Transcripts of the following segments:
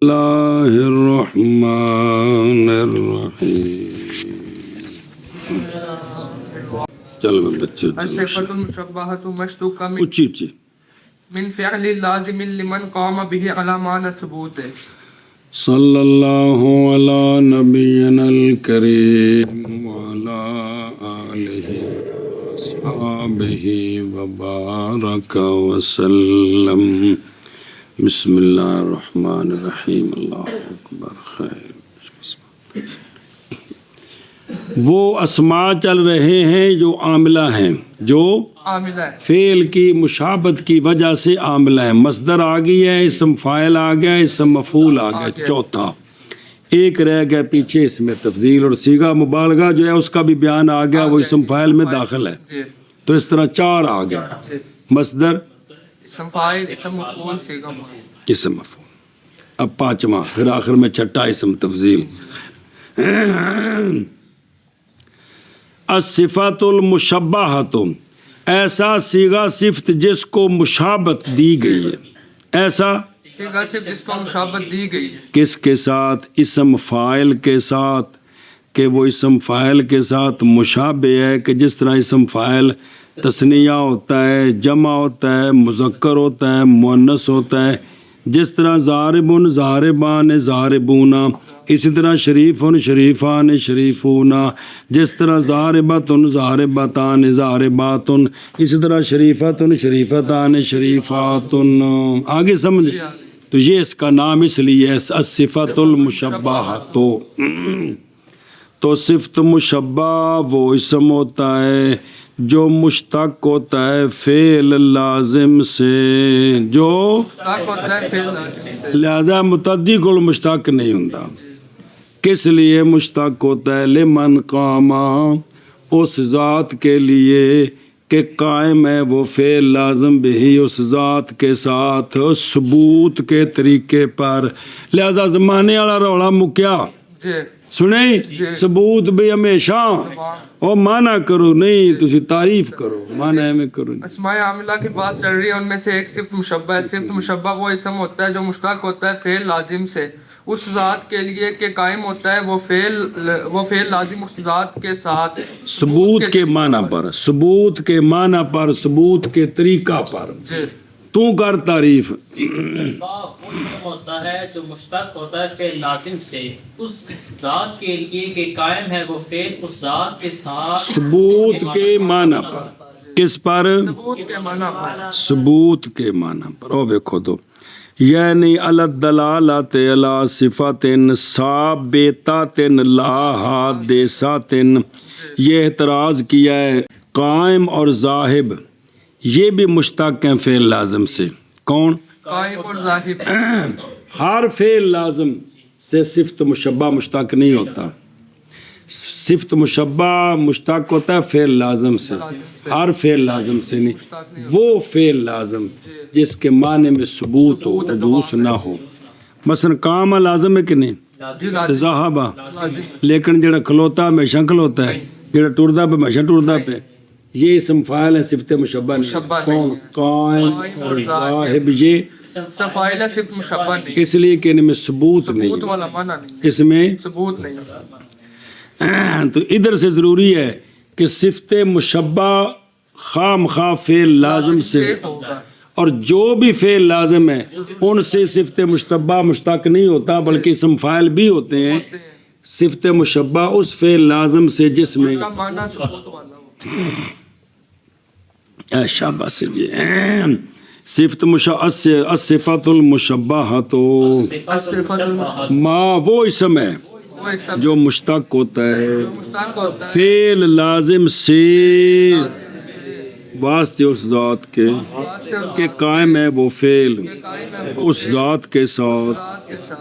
اللہ الرحمن الرحیم. چلو بچے الصفة المشبہة مشتوقة اچھی اچھی من فعل لازم لمن قام به على معنى ثبوت. صلی اللہ علی نبینا الکریم وعلی آلہ وصحبہ وبارک وسلم. بسم اللہ الرحمن الرحیم. اللہ اکبر. خیر. وہ اسماء چل رہے ہیں جو عاملہ ہیں، جو عاملہ ہے. فعل کی مشابہت کی وجہ سے عاملہ ہے. مصدر آ گئی ہے، اسم فاعل آ گیا، اسم مفعول آ گیا. چوتھا ایک رہ گیا پیچھے، اس میں تفضیل اور صیغہ مبالغہ جو ہے اس کا بھی بیان آ گیا، وہ اسم فاعل میں داخل ہے. جی تو اس طرح چار آ گیا: مصدر، اسم فاعل، اسم مفعول، صیغہ مفعول. اسم مفعول. اب پانچواں، پھر آخر میں چھٹا اسم تفضیل. الصفات المشبہۃ، ایسا صیغہ صفت جس کو مشابہت دی گئی ہے. ایسا صیغہ صرف جس کو مشابہت دی گئی ہے. کس کے ساتھ؟ اسم فاعل کے ساتھ، کہ وہ اسم فاعل کے ساتھ مشابہ ہے، کہ جس طرح اسم فاعل تثنیہ ہوتا ہے، جمع ہوتا ہے، مذکر ہوتا ہے، مؤنث ہوتا ہے. جس طرح ضارب ضاربان ضاربون، اسی طرح شریف شریفان شریفون. جس طرح ضاربت ضاربتان ضاربات، اسی طرح شریفت شریفتان شریفات. آگے سمجھ؟ تو یہ اس کا نام اس لیے ہے الصفات المشبہہ. تو صفت مشبہ وہ اسم ہوتا ہے جو مشتق ہوتا ہے فعل لازم سے، جو مشتق ہوتا ہے فعل لازم سے. لہذا متعدی کو مشتق نہیں ہوتا. کس لیے مشتق ہوتا ہے؟ لمن قام، اس ذات کے لیے کہ قائم ہے وہ فعل لازم بھی اس ذات کے ساتھ ثبوت کے طریقے پر. لہذا زمانے والا رولا مکیا جی سنیں، ثبوت بھی ہمیشہ او مانا کرو، نہیں تسی تعریف کرو، مانا میں کرو. اسماء عاملہ کی بات چل رہی ہے، ان میں سے ایک صفت مشبہ ہے. صفت مشبہ وہ اسم ہوتا ہے جو مشتق ہوتا ہے فعل لازم سے اس ذات کے لیے کہ قائم ہوتا ہے وہ فعل لازم اس ذات کے ساتھ ثبوت کے معنی پر، ثبوت کے معنی پر، ثبوت کے طریقہ پر. جی تو کر تعریف. وہ اسم ہوتا ہے جو مشتق ہوتا ہے فعل لازم سے اس ذات کے لیے کہ قائم ہے وہ فعل اس ذات کے ساتھ ثبوت کے معنی پر. کس پر؟ ثبوت کے معنی پر. ثبوت کے معنی پر. او دیکھو تو یعنی علی الدلالۃ علی صفات ثابتۃ لا حادثۃ. یہ اعتراض کیا ہے قائم اور ذاہب یہ بھی مشتق ہیں فعل لازم سے. کون؟ قائم اور ذاہب. ہر فعل لازم سے صفت مشبہ مشتق نہیں ہوتا. صفت مشبہ مشتق ہوتا ہے فعل لازم سے، ہر فعل لازم سے نہیں. وہ فعل لازم جس کے معنی میں ثبوت ہو، حدوث نہ ہو. مثلا کام لازم ہے کہ نہیں؟ ذہبہ. لیکن جڑا کھلوتا ہمیشہ کھلوتا ہے، جڑا ٹردا پہ ہمیشہ ٹردا پہ. یہ اسم فاعل ہے، صفت مشبہ نہیں. کون؟ قائم اور ذاہب. یہ فاعل ہے، صفت مشبہ نہیں. اس لیے کہ ان میں ثبوت نہیں، ثبوت والا معنی نہیں، اس میں ثبوت نہیں. تو ادھر سے ضروری ہے کہ صفت مشبہ خام خواہ فعل لازم سے، اور جو بھی فعل لازم ہے ان سے صفت مشبہ مشتق نہیں ہوتا بلکہ اسم فاعل بھی ہوتے ہیں. صفت مشبہ اس فعل لازم سے جس میں اس کا معنی ثبوت والا ہو. شاباش. یہ صفت الصفات المشبہہ تو ما وہ اسم ہے وہ اسم جو مشتق ہوتا ہے مشتق ہوتا ہے فعل لازم سے واسطے اس ذات کے کہ قائم ہے وہ فعل اس ذات کے ساتھ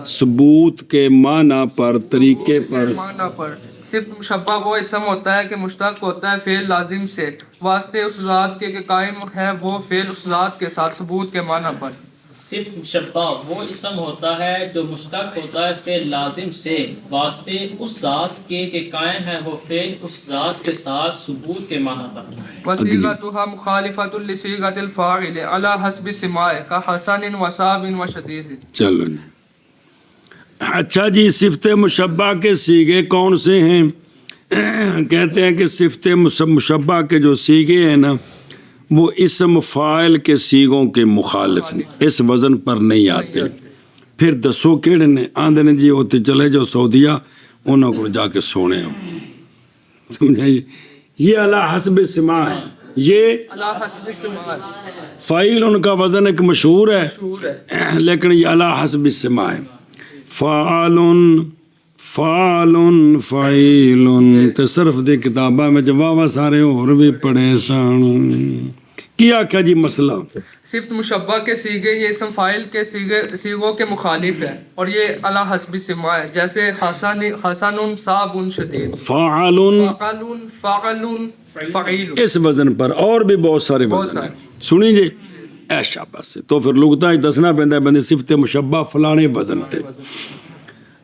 ثبوت کے معنی پر، طریقے پر. معنی پر. صرف مشبہ وہ اسم ہوتا ہے کہ مشتق ہوتا ہے فعل لازم سے واسطے اس ذات کے کہ قائم ہے وہ فعل اس ذات کے ساتھ ثبوت کے معنی پر. صرف مشبہ وہ اسم ہوتا ہے جو مشتق ہوتا ہے فعل لازم سے واسطے اس ذات کے کہ قائم ہے وہ فعل اس ذات کے ساتھ ثبوت کے معنی پر. وصيغتها مخالفة لصيغة الفاعل على حسب سماعه كحسن وصعب وشديد. چلو اچھا جی، صفت مشبہ کے سیغے کون سے ہیں؟ کہتے ہیں کہ صفت مشبہ کے جو سیغے ہیں نا وہ اسم فاعل کے سیغوں کے مخالف ہیں، اس وزن پر نہیں آتے۔ پھر دسو کہڑے نے؟ آندے نے جی ہوتے چلے جو سعودیہ انہوں کو جا کے سونے ہو، سمجھائیے؟ یہ علی حسب سماع ہے، یہ اللہ حسب سماع فاعل ان کا وزن ایک مشہور ہے لیکن یہ علی حسب سماع ہے۔ فعالن فعالن فعیلن تے صرف دے کتاباں میں جواب سارے اور بھی پڑھے سان کیا کیا جی مسئلہ؟ صفت مشبہ کے سیغے یہ اسم فاعل کے سیغوں کے مخالف ہے اور یہ علی حسب سماع ہے، جیسے حسن صعب شدید، فعالن فعلن فعیل، اس وزن پر اور بھی بہت سارے وزن ہیں، سنیں جی اے شاباش سے تو پھر لغتاں دسنا پہندا بندے صفت مشبہ فلانے وزن تے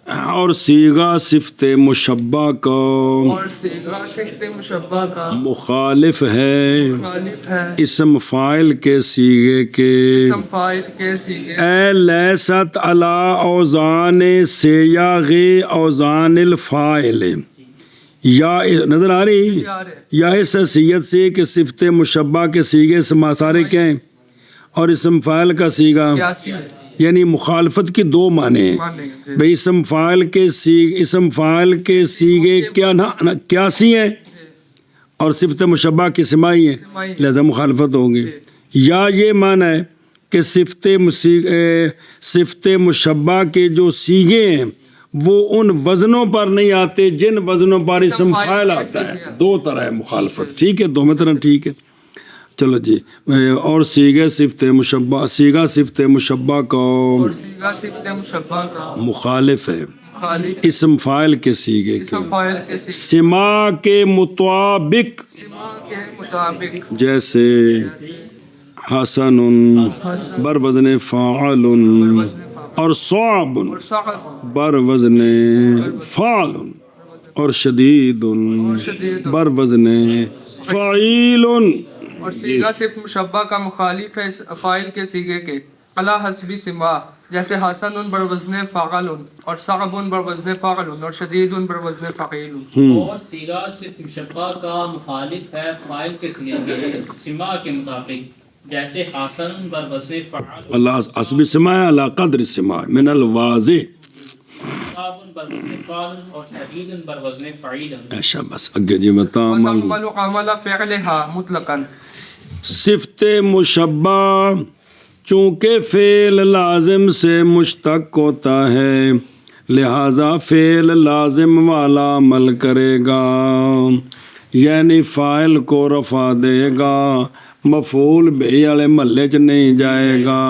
اور صیغہ صفت مشبہ کا اور صیغہ صفت مشبہ کا مخالف ہے مخالف ہے اسم فاعل کے صیغے کے۔ اسم فاعل کے سیغے اے لیست علی اوزان سیاغ اوزان الفاعل، یا نظر آ رہی یا اس حیثیت سے کہ صفت مشبہ کے صیغے سارے کیا ہیں اور اسم فاعل کا صیغہ قیاسی یعنی مخالفت کی دو معنی ہیں بھئی اسم فاعل کے صیغے کیا قیاسی ہیں اور صفت مشبہ کی سماعی ہیں لہذا مخالفت ہوگی، یا یہ معنی ہے کہ صفت مشبہ کے جو صیغے ہیں وہ ان وزنوں پر نہیں آتے جن وزنوں پر اسم فاعل آتا ہے، دو طرح ہے مخالفت، ٹھیک ہے، دو میں طرح ٹھیک ہے۔ چلو جی، اور صیغہ صفت مشبہ کا اور صیغہ صفت مشبہ کا مخالف ہے مخالف اسم فاعل کے صیغے کے اسم فاعل کے سیغے سما کے مطابق، سماع کے مطابق، جیسے حسن بر وزن فاعل اور صعب اور صعب بر وزن فاعل اور شدید بر وزن فعیل، اور صیغہ صفت مشبہ کا مخالف ہے فاعل کے سیغے کے علی حسب سماع، جیسے حسن بر وزن فاعل اور صعب بر وزن فاعل اور شدید بر وزن فعیل۔ اور صیغہ صفت مشبہ کا مخالف ہے فاعل کے صیغے کے سماع کے مطابق، جیسے حسن بر وزن فعال، اللہ حسب سماع علی قدر سماع من الواضح، صعب بر وزن فاعل اور شدید بر وزن فعیل۔ ایسا بس اگے جی متعمل وتعمل عمل فعلها مطلقا، صفت مشبہ چونکہ فعل لازم سے مشتق ہوتا ہے لہذا فعل لازم والا عمل کرے گا، یعنی فاعل کو رفع دے گا، مفعول بھی والے محلے چ نہیں جائے گا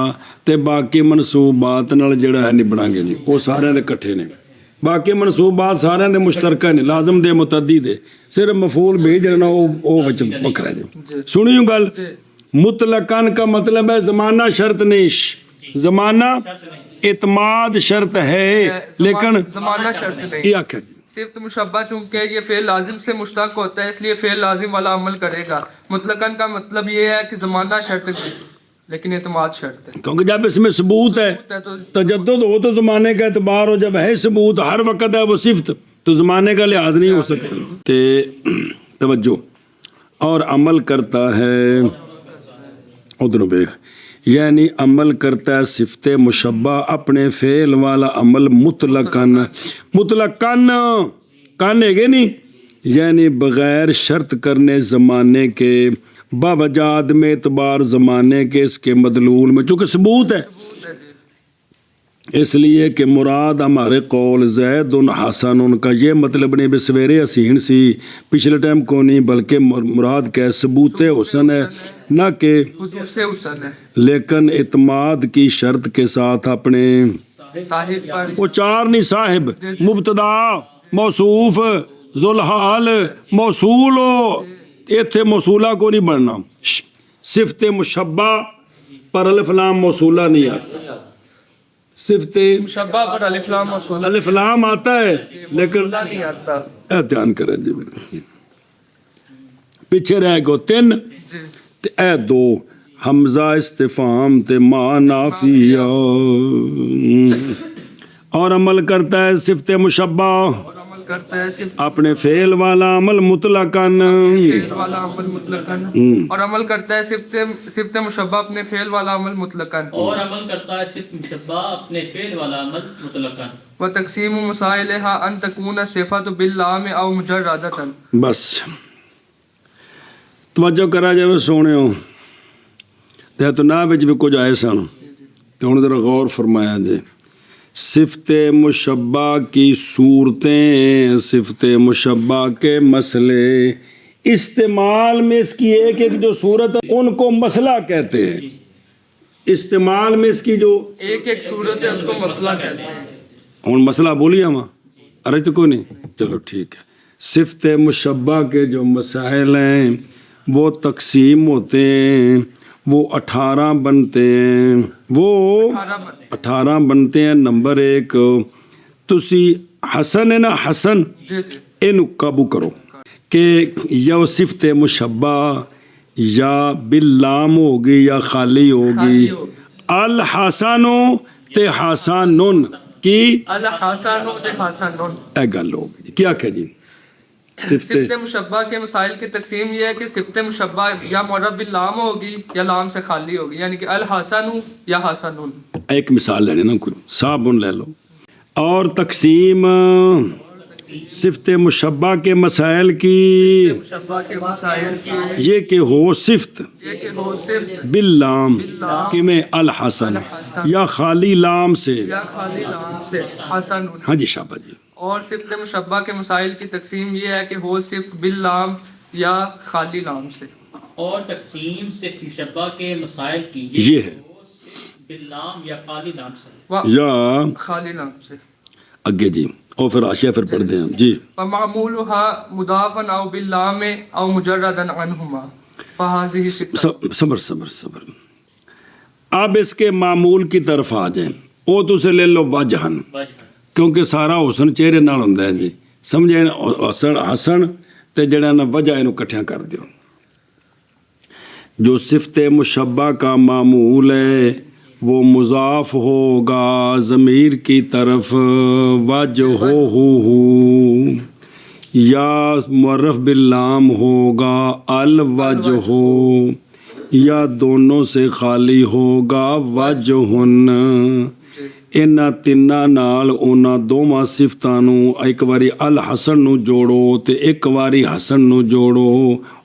تے باقی منصوبات نال جڑا ہے نبڑاں گے جی وہ سارے دے کٹھے نے، باقی منصوبات سارے دے مشترکہ نے، لازم دے متعدی دے، صرف مفعول بھی جڑا وہ وچ وکھرا جی۔ سنیو گل، مطلقاً کا مطلب ہے زمانہ شرط نہیں، زمانہ اعتماد شرط ہے لیکن زمانہ شرط نہیں۔ کیا کہ صفت مشبہ چونکہ یہ فعل لازم سے مشتق ہوتا ہے اس لیے فعل لازم والا عمل کرے گا، مطلقاً کا مطلب یہ ہے کہ زمانہ شرط نہیں لیکن اعتماد شرط ہے، کیونکہ جب اس میں ثبوت ہے تجدد ہو تو زمانے کا اعتبار ہو، جب ہے ثبوت ہر وقت ہے وہ صفت تو زمانے کا لحاظ نہیں ہو سکتا۔ تے توجہ، اور عمل کرتا ہے ادھر بیخ، یعنی عمل کرتا ہے صفت مشبہ اپنے فعل والا عمل مطلقاً کان ہے گے نہیں، یعنی بغیر شرط کرنے زمانے کے، باوجہ عدم اعتبار زمانے کے اس کے مدلول میں چونکہ ثبوت ہے، اس لیے کہ مراد ہمارے قول زید حسن ان کا یہ مطلب نہیں بے سویرے حسین سی پچھلے ٹائم کو نہیں، بلکہ مراد کیا ہے ثبوت حسن ہے نہ کہ حضور سے حسن ہے، لیکن اعتماد کی شرط کے ساتھ اپنے صاحب پر وہ چار نہیں، صاحب مبتدا موصوف ذوالحال موصول ہو، ایتھے موصولہ کو نہیں بڑھنا، صفت مشبہ پر الف لام موصولہ نہیں آتا، صفت مشبہ پر الف لام موصولہ الف لام آتا ہے لیکن نہیں آتا۔ دھیان کریں جی، پیچھے رہ گو تین تے اے دو حمزہ استفہام تے ما نافیہ، اور عمل کرتا ہے صفت مشبہ اور عمل کرتا ہے صرف اپنے فعل والا عمل مطلقاً فعل والا عمل مطلقاً اور عمل کرتا ہے صفت مشبہ اپنے فعل والا عمل مطلقاً اور عمل کرتا ہے صرف مشبہ اپنے فعل والا عمل مطلقاً وتقسیم مسائلها ان تكون صفات باللام او مجردة بس توجہ کرا جائے سونے ہو تو نہ بھی کچھ آئے سن تو ہوں ذرا غور فرمایا جائے صفت مشبہ کی صورتیں صفت مشبہ کے مسئلے استعمال میں اس کی ایک ایک جو صورت ہے ان کو مسئلہ کہتے ہیں استعمال میں اس کی جو ایک ایک صورت ہے اس کو مسئلہ کہتے ہیں ہوں مسئلہ بولیے ہم ارے تو کوئی نہیں چلو ٹھیک ہے صفت مشبہ کے جو مسائل ہیں وہ تقسیم ہوتے ہیں وہ 18 بنتے ہیں وہ 18 بنتے ہیں نمبر 1 تسی حسن ہے نا حسن جی جی ان قابو کرو کہ یا صفت مشبہ یا باللام ہوگی یا خالی ہوگی الحسن تے حسن کی الحسن سے حسن اے گل ہوگی کیا کہ جی صفت مشبہ کے مسائل کی تقسیم یہ ہے کہ صفت مشبہ یا معرب باللام ہوگی یا لام سے خالی ہوگی یعنی کہ الحسن یا حسن ایک مثال لینے نا کوئی صابن لے لو اور تقسیم صفت مشبہ کے مسائل کی مشبہ کے مسائل کی یہ کہ ہو صفت یہ کہ وہ صرف باللام کہ میں الحسن یا خالی لام سے یا خالی لام سے حسن ہاں جی شابہ جی اور صفت مشبہ کے مسائل کی تقسیم یہ ہے کہ ہو صرف باللام یا خالی لام سے اور تقسیم صرف مشبہ کے مسائل کی یہ ہے باللام یا خالی لام سے یا خالی لام سے اگے جی اور پھر آشیہ پھر پڑھ دیں ہم جی فمعمولها مضافا او باللام او مجردا عنهما فهذه ستة صبر اب اس کے معمول کی طرف آ جائیں او تو سے لے لو وجہن کیونکہ سارا حسن چہرے نال ہوندا ہے جی سمجھے حسن تے جڑا نا وجہ اینو اکٹھیاں کر دیو جو صفت مشبہ کا معمول ہے وہ مضاف ہوگا ضمیر کی طرف وجہ ہو یا معرف باللام ہوگا الوجہ ہو یا دونوں سے خالی ہوگا وجہن انہاں تیناں نال انہاں دوواں صفتاں نوں ایک واری الحسن نوں جوڑو تے ایک واری حسن نوں جوڑو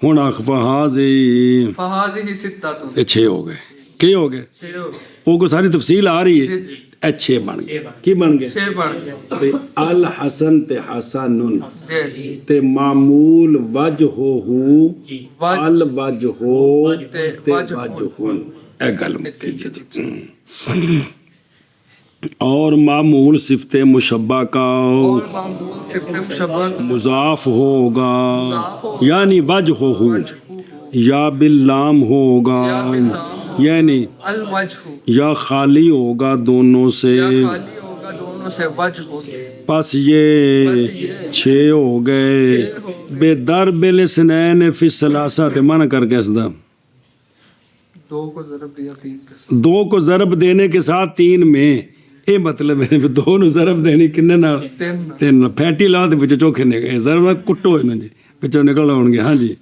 ہن فهذه ستة یہ 6 ہو گئے کی ہو گئے وہ کو ساری تفصیل آ رہی ہے اے 6 بن گئے کی بن گئے 6 بن گئے تے الحسن تے حسن جی تے معمول وجہ ہو الوجہ ہو تے وجہ اے گل مکی جی اور معمول صفت مشبہ کا اور معمول صفت مشبہ مضاف ہوگا یعنی وجہ ہو یا باللام ہوگا یعنی الوجہ یا خالی ہوگا دونوں سے خالی ہوگا دونوں سے وجہ پس یہ 6 ہو گئے بے ضرب الاسنین فی الثلاثہ تے معنی کر کے اس دا 2 کو ضرب دیا 3 کے 2 کو ضرب دینے کے ساتھ 3 میں یہ مطلب ہے 2 نو ضرب دینی کنے نال 3 پھیٹی لا تے وچ چوکھے نکلے ضرب کٹو ہے نا جی وچوں نکل آن گے ہاں جی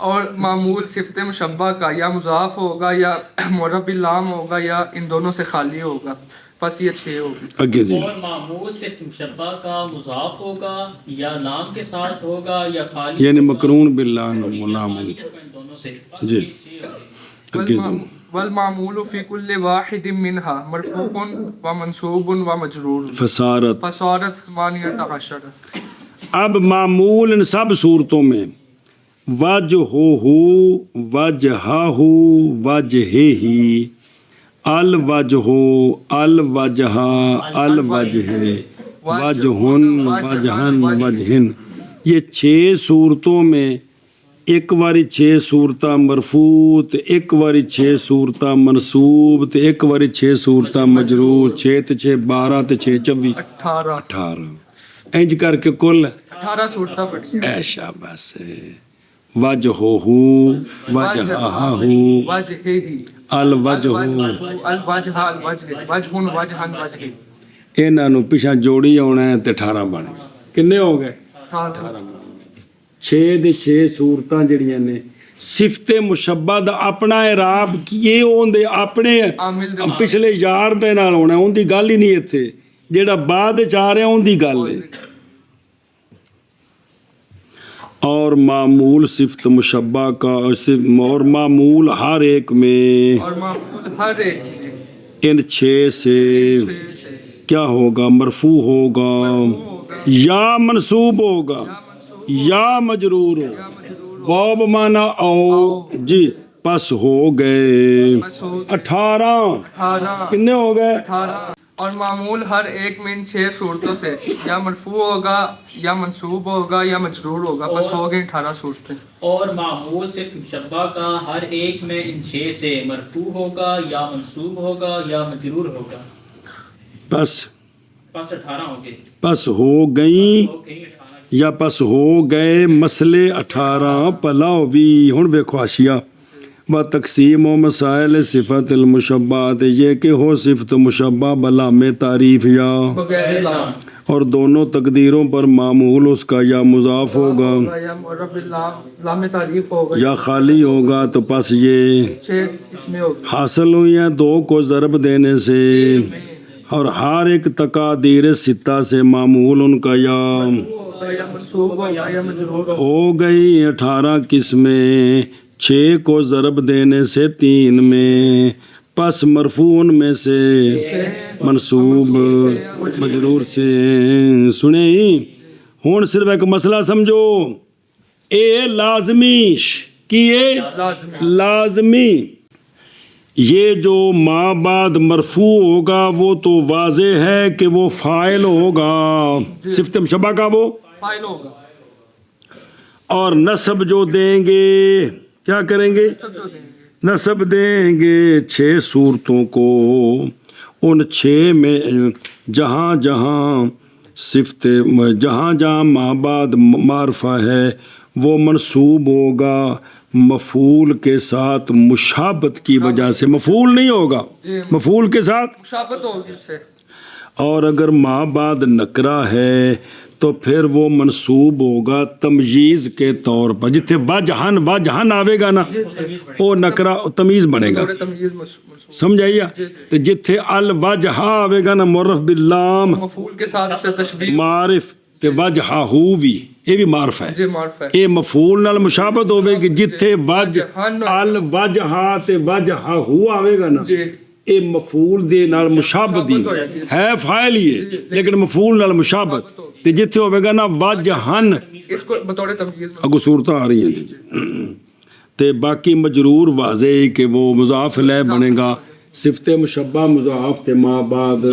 اور معمول صفت مشبہ کا یا مضاف ہوگا یا معرب باللام ہوگا یا ان دونوں سے خالی ہوگا بس یہ 6 ہوگی اگے جی اور معمول صرف مشبہ کا مضاف ہوگا یا لام کے ساتھ ہوگا یا خالی یعنی مقرون باللام ملام ان دونوں سے جی اگے جی والمعمول فی کل واحد منها مرفوع ومنصوب ومجرور فصارت 18 اب معمول ان سب صورتوں میں وجہ وجہہ وجہ ہی الوجہ الوجہ الوجہ وجہن وجہن وجہن یہ 6 صورتوں میں ایک واری 6 صورتاں مرفوع تے ایک واری 6 صورتاں منصوب تے ایک واری 6 صورتاں مجرور 6 تے 6 12 تے 6 24 18 انج کر کے کل 18 صورتاں پڑھی اے شاباش وجہ وجہہ وجہ الوجہ الوجہ الوجہ وجہن وجہن وجہ ਇਹਨਾਂ ਨੂੰ ਪਿਛਾਂ ਜੋੜੀ ਆਉਣਾ ਹੈ ਤੇ 18 ਬਣ ਗਏ। ਕਿੰਨੇ ਹੋ ਗਏ? 18 6 ਦੇ 6 ਸੂਰਤਾਂ ਜਿਹੜੀਆਂ ਨੇ ਸਿਫਤੇ ਮੁਸ਼ੱਬਾ ਦਾ ਆਪਣਾ ਇਰਾਬ ਕੀਏ ਉਹਦੇ ਆਪਣੇ ਆਮਿਲ ਦੇ ਪਿਛਲੇ ਯਾਰ ਦੇ ਨਾਲ ਹੋਣਾ, ਉਹਦੀ ਗੱਲ ਹੀ ਨਹੀਂ ਇੱਥੇ, ਜਿਹੜਾ ਬਾਅਦ ਚ ਆ ਰਿਹਾ ਉਹਦੀ ਗੱਲ ਹੈ। اور معمول صفت مشبہ کا اور معمول ہر ایک میں اور معمول ہر ایک میں ان 6 سے کیا ہوگا؟ مرفوع ہوگا یا منصوب ہوگا یا مجرور ہوگا۔ واو بمانا او جی، پس ہو گئے 18۔ 18 کتنے ہو گئے؟ 18 اور معمول ہر ایک میں ان 6 صورتوں سے یا مرفوع ہوگا یا منصوب ہوگا یا مجرور ہوگا، بس ہو گئے 18 صورتیں۔ اور معمول صرف مشبہ کا ہر ایک میں ان 6 سے مرفوع ہوگا یا منصوب ہوگا یا مجرور ہوگا، بس 18 ہوں گے، پس ہو گئیں ہو گئی 18۔ یا پس ہو گئے مسئلے 18 پلاؤ بھی۔ ہن ویکھو حاشیہ و تقسیم و مسائل صفت المشبہات، یہ کہ ہو صفت مشبہ بلا میں تعریف یا، بغیر لام اور دونوں تقدیروں پر معمول اس کا یا مضاف ہوگا یا معرب لام تعریف ہوگا یا خالی ہوگا، تو پس یہ 6 اس میں ہوگا۔ حاصل ہوئی ہیں 2 کو ضرب دینے سے، اور ہر ایک تقادیر ستہ سے معمول ان کا یا یا منصوب ہوگا یا مجرور ہوگا۔ ہو گئی 18 قسمیں، 6 کو ضرب دینے سے 3 میں، پس مرفون میں سے منصوب مجرور سے۔ سنیں ہون صرف ایک مسئلہ سمجھو، اے لازمی کیے لازمی، یہ جو ما بعد مرفوع ہوگا وہ تو واضح ہے کہ وہ فاعل ہوگا، صفت مشبہ کا وہ، فائل ہوگا، اور نصب جو دیں گے کیا کریں گے؟ سب جو دیں گے نصب دیں گے 6 صورتوں کو، ان 6 میں جہاں جہاں صفت جہاں جہاں ما بعد معرفہ ہے وہ منصوب ہوگا مفعول کے ساتھ مشابت کی وجہ سے، مفعول نہیں ہوگا، مفعول کے ساتھ، مشابت ہوگی اس سے۔ اور اگر ما بعد نکرہ ہے تو پھر وہ منصوب ہوگا تمییز کے طور پر، جتھے وجہن آوے گا نا وہ نکرہ تمیز بنے گا، تمیز سمجھ آئیا؟ تو جتھے الوجہ آوے گا نا معرف باللام مفعول کے ساتھ سے تشبیہ، معرف کہ وجہ ہو بھی یہ بھی معرف ہے، جی معرف ہے، یہ مفعول نال مشابت ہوے کہ جتھے وجہ الوجہ تے وجہ ہو آوے گا نا جی یہ مفعول دے نال مشابت دی ہے، فاعل ہی ہے لیکن مفعول نال مشابت، تے جتھے ہوے گا نا وجہن، اس کو بطور تمیز اگو صورتاں آ رہی ہیں، تے باقی مجرور واضح ہے کہ وہ مضاف الیہ بنے گا، صفت مشبہ مضاف تے ما بعد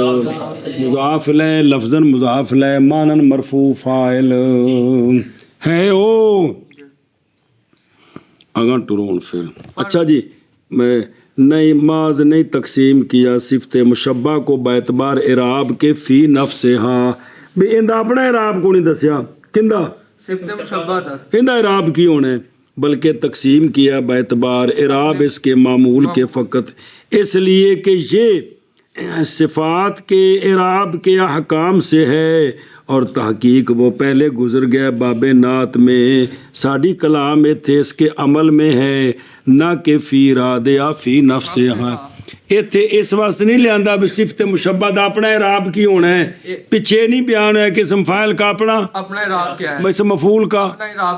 مضاف الیہ لفظاً مضاف الیہ مانن مرفوع فاعل ہے۔ او اگاں ٹرون پھر اچھا جی، میں نئی ماض نہیں تقسیم کیا صفت مشبہ کو باعتبار اعراب کے فی نفسہا، بھی اندہ اپنا اعراب کو نہیں دسیا، کندہ صفت مشبہ تھا، اندہ اعراب کی ہونے، بلکہ تقسیم کیا باعتبار اعراب اس کے معمول کے فقط، اس لیے کہ یہ صفات کے اعراب کے احکام سے ہے، اور تحقیق وہ پہلے گزر گیا باب نعت میں، ساڑی کلام تھے اس کے عمل میں ہے، نہ کہ فی اراد یا فی نفس ہے، ایتھے اس واسطے نہیں لیاندہ بھی صفت مشبہ دا اپنا اعراب کی ہونا ہے، پیچھے نہیں بیان ہے کہ اسم فاعل کا اپنا اعراب کیا ہے، اسم مفعول کا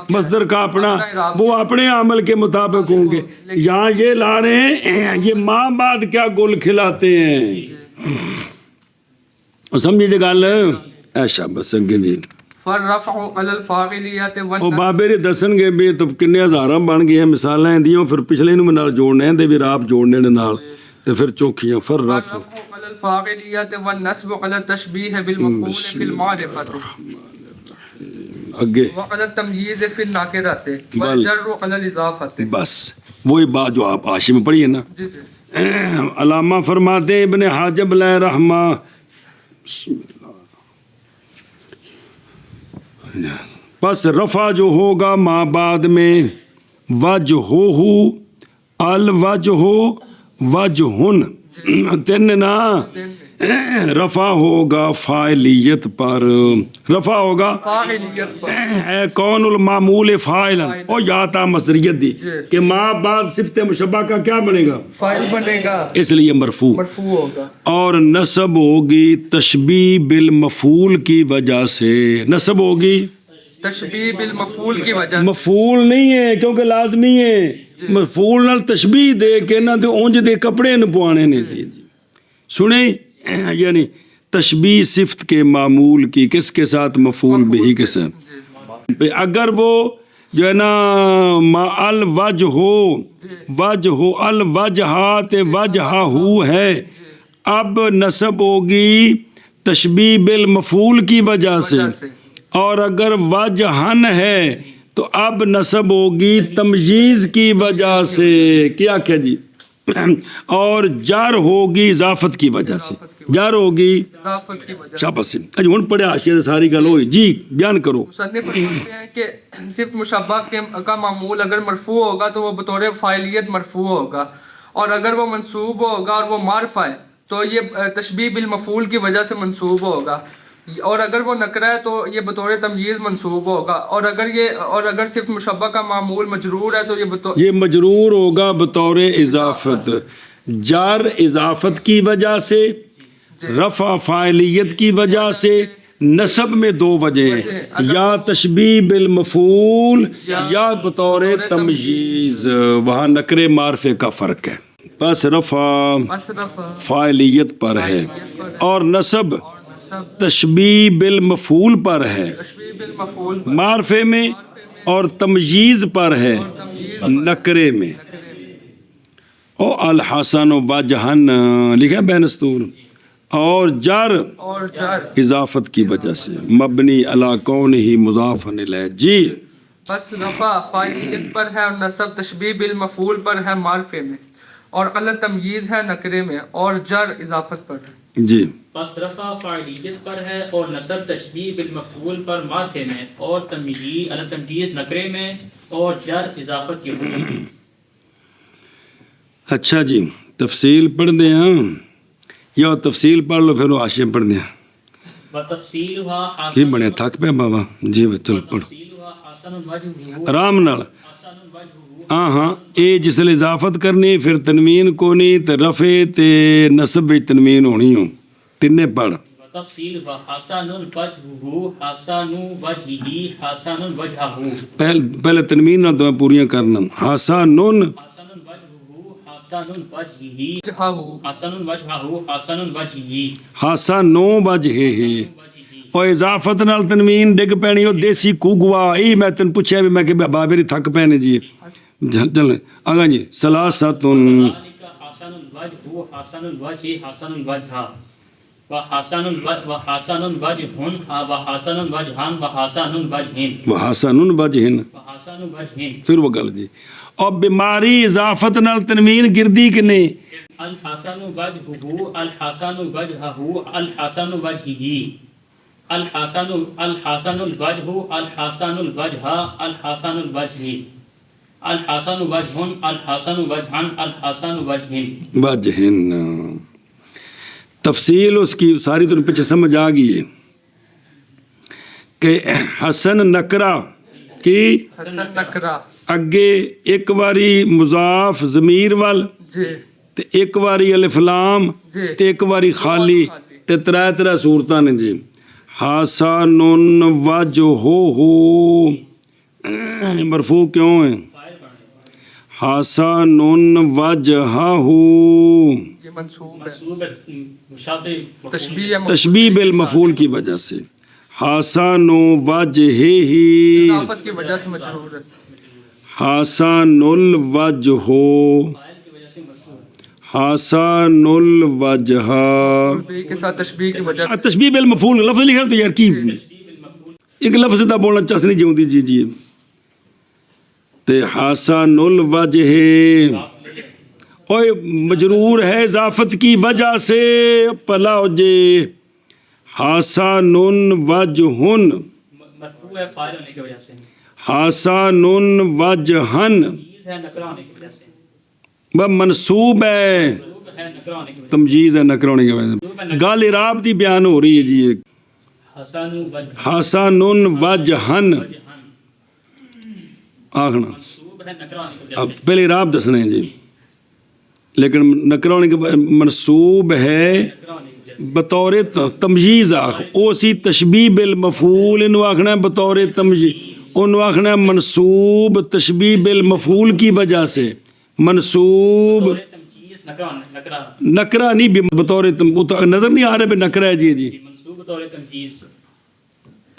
مصدر کا اپنا، وہ اپنے عمل کے مطابق ہوں گے، یہاں یہ لا رہے ہیں یہ ماں بعد کیا گل کھلاتے ہیں، سمجھے جی گل ایشا بس اگے دی فالرفع علی الفاعلیت وہ والنصب، بابے دسن گے بھی تو کنے ہزاراں بن گئے مثالاں دیاں، پھر پچھلے نوں نال جوڑنے دے بھی راب جوڑنے دے نال تے پھر چوکھیاں فالرفع علی الفاعلیت والنصب علی التشبیہ بالمفعول فی المعرفۃ اگے وعلی التمییز فی النکرۃ والجر علی الاضافۃ۔ بس وہی بات جو آپ حاشی میں پڑھی ہے نا، جی جی علامہ فرماتے ابن حاجب علیہ رحمہ، پس رفع جو ہوگا ما بعد میں وجہہ الوجہ وجہن تین نا رفع ہوگا فاعلیت پر، رفع ہوگا فاعلیت پر، ہے کون المعمول فاعلا، او یا تا مصدریت دی کہ ما بعد صفت مشبہ کا کیا بنے گا، فاعل بنے گا، اس لیے مرفوع، مرفوع ہوگا، اور نصب ہوگی تشبیہ بالمفعول کی وجہ سے، نصب ہوگی تشبیہ بالمفعول کی وجہ سے، مفعول نہیں ہے کیونکہ لازمی ہے، مفعول نال تشبیہ دے کے نہ تے اونج دے کپڑے نہ پوانے نے جی سنیں، یعنی تشبیہ صفت کے معمول کی کس کے ساتھ، مفعول بہی کے ساتھ، اگر وہ جو ہے نا ما الوجہ وجہ الوجہات وجہ ہے، اب نصب ہوگی تشبیہ بالمفعول کی وجہ سے، اور اگر وجہن ہے تو اب نصب ہوگی تمییز کی وجہ سے، کیا کیا جی، اور جار ہوگی اضافت کی وجہ سے، جار ہوگی اضافت کی وجہ سے۔ شاباش سے اج ہن پڑھیا حاشیہ ساری گل ہوئی جی، بیان کرو۔ مصنف فرماتے ہیں کہ صفت مشبہ کا معمول اگر مرفوع ہوگا تو وہ بطور فاعلیت مرفوع ہوگا، اور اگر وہ منصوب ہوگا اور وہ معرفہ ہے تو یہ تشبیہ بالمفعول کی وجہ سے منصوب ہوگا، اور اگر وہ نکرہ ہے تو یہ بطور تمییز منصوب ہوگا، اور اگر صفت مشبہ کا معمول مجرور ہے تو یہ مجرور ہوگا بطور اضافت، جار اضافت کی وجہ سے، رفع فاعلیت کی وجہ سے، نصب میں دو وجہ ہیں، یا تشبیہ بالمفعول یا بطور تمییز، وہاں نکرے معرفے کا فرق ہے، بس رفع فاعلیت پر ہے اور نصب تشبیہ بالمفعول پر ہے معرفے میں، اور تمییز پر ہے نکرے میں۔ او الحسن وجہن لکھا بینستور، اور جر اضافت کی وجہ سے، مبنی علی کونہ مضاف الیہ جی، بس رفع فاعلیت پر ہے اور نصب تشبیہ بالمفعول پر ہے معرفے میں، اور غلط تمییز ہے نکرے میں، اور جر اضافت پر ہے جی، بس رفع فاعلیت پر ہے اور نصب تشبیہ بالمفعول پر معرفے میں، اور تمییز نکرے میں، اور جر اضافت کی وجہ سے۔ اچھا جی، تفصیل پڑھ دیں ہاں، یا تفصیل پڑھ لو پھر وہ حاشیہ پڑھ دیں، وتفصیلها کی بنے تھک پہ بابا جی، چلو پڑھو حسن وجهه آرام نال، حسن وجهه، ہاں ہاں، اے جس لئے اضافت کرنی پھر تنوین کو نہیں تے رفع تے نصب بھی تنوین ہونی ہوں، تینے پڑھ۔ تفصیل و حسن وجهه حسن وجهه حسن وجهه، پہلے تنوین نہ دعائیں پوریاں کرنا، حسن حسن وجهه حسن وجهه جہاہو، حسن وجهه حسن وجهه، حسن وجہہ، اور اضافت نال تنوین ڈگ پینی، اور دیسی کوگوا، ای میں تن پوچھے بھی میں کہ بابا میری تھک پینے جی، چل آگا جی، سلاستن حسن الوجه حسن الوجه حسن الوجه وحسن الوجه وحسن الوجهان وحسن الوجهين وحسن وجہن، وحسن الوجهين، پھر وہ گل جی، اور بیماری اضافت نال تنوین گردی کہ نہیں، الحسن وجهه الحسن وجهه الحسن وجهه الحسن الوجه الحسن الوجه الحسن الوجه الحسن وجه الحسن وجهان الحسن وجهين، وجہن، تفصیل اس کی ساری تو پیچھے سمجھ آ گئی ہے کہ حسن نکرہ کی حسن نکرہ اگے ایک واری مضاف ضمیر وال جی، تے ایک واری الف لام تے ایک واری خالی تے ترے صورتاں نے جی، حسن وجہہ مرفوع کیوں ہے، حسن وجہہ یہ منصوب ہے، منصوب مشابہ تشبیہ بالمفعول کی وجہ سے، حسن وجہہ اضافت کی وجہ سے مجرور ہے، حسن الوجہ حسن الوجہ، کے ساتھ تشبیہ کی وجہ، تشبیہ بالمفعول لفظ لکھا تو یار کی ایک لفظ دا بولنا چاس نہیں جاؤں دی جی جی، تے حسن الوجہ اوے مجرور ہے اضافت کی وجہ سے، پلا ہو جے حسن وجہن، مرفوع ہے فاعل ہونے کی وجہ سے، حسن وجہن، چیز ہے نکرہ ہونے کی وجہ سے، وہ منصوب ہے ہے نکرہ ہونے کی وجہ تمجیز ہے نکرہ ہونے کی وجہ سے. گال اعراب دی بیان ہو رہی ہے جی. حسن وجہ حسن وجہن آخنا منصوب ہے نکرہ ہونے کی وجہ اب سے. پہلے اعراب دسنے ہیں جی. لیکن نکرہ ہونے کے منصوب ہے نکرہ ہونے کی وجہ سے. بطور تمجیز آخ او سی تشبیہ بالمفعول انو آخنا ہے بطور تمجیز. انو آخنا ہے منصوب تشبیہ بالمفعول کی وجہ سے. منصوب بطور تمجیز نکرہ نکرہ نہیں بطور نظر نہیں آ رہا بھی نکرہ ہے جی. جی منصوب بطور تمجیز.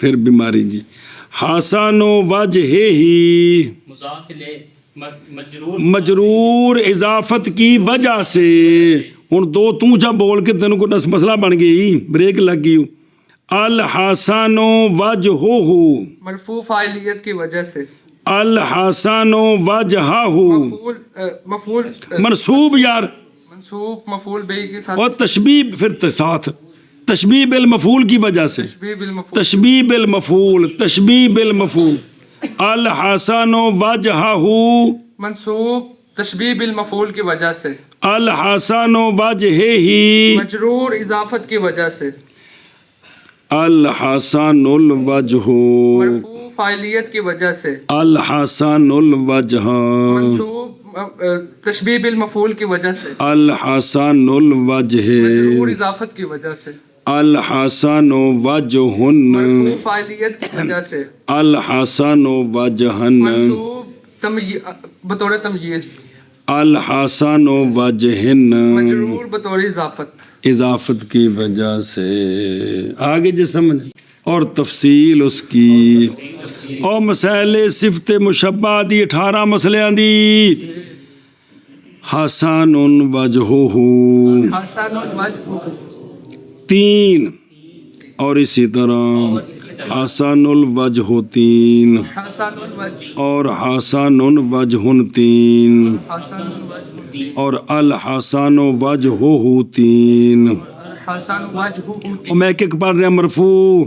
پھر بیماری جی. حسن وجہ ہی مضاف الیہ مجرور مجرور اضافت کی وجہ سے. ہوں دو تو جا بول کے تینوں کو مسئلہ بن گئی بریک لگ گئی. الحسن وجہہ مرفوع فاعلیت کی وجہ سے. الحسن وجہہ مفعول منصوب یار منصوب مفعول به کے ساتھ اور تشبیہ پھر ساتھ تشبیہ بالمفعول کی وجہ سے. تشبیہ بالمفعول تشبیہ بالمفعول تشبیہ بالمفعول. الحسن وجہہ منصوب تشبیہ بالمفعول کی وجہ سے. الحسن وجہہ مجرور اضافت کی وجہ سے. الحسن الوجہ مرفوع فاعلیت کی وجہ سے. الحسن الوجہ منصوب تشبیہ بالمفعول کی وجہ سے. الحسن الوجہ مجرور اضافت کی وجہ سے. الحسن وجہن مرفوع فاعلیت کی وجہ سے. الحسن وجہن منصوب بطور تمجیز. الحسن وجہن مجرور بطور اضافت. اضافت کی وجہ سے. آگے جو سمجھ اور تفصیل اس کی اور مسائل صفت مشبہ دی 18 مسئلے دی. حسن وجہہ حسن الوجہ 3 اور اسی طرح حسن الوجہ 3 حسن الوجہ اور حسن وجہ 3 حسن الوجہ اور الحسن وجہہ 3. حسن وجہ اور میں ایک پڑھ رہا مرفوع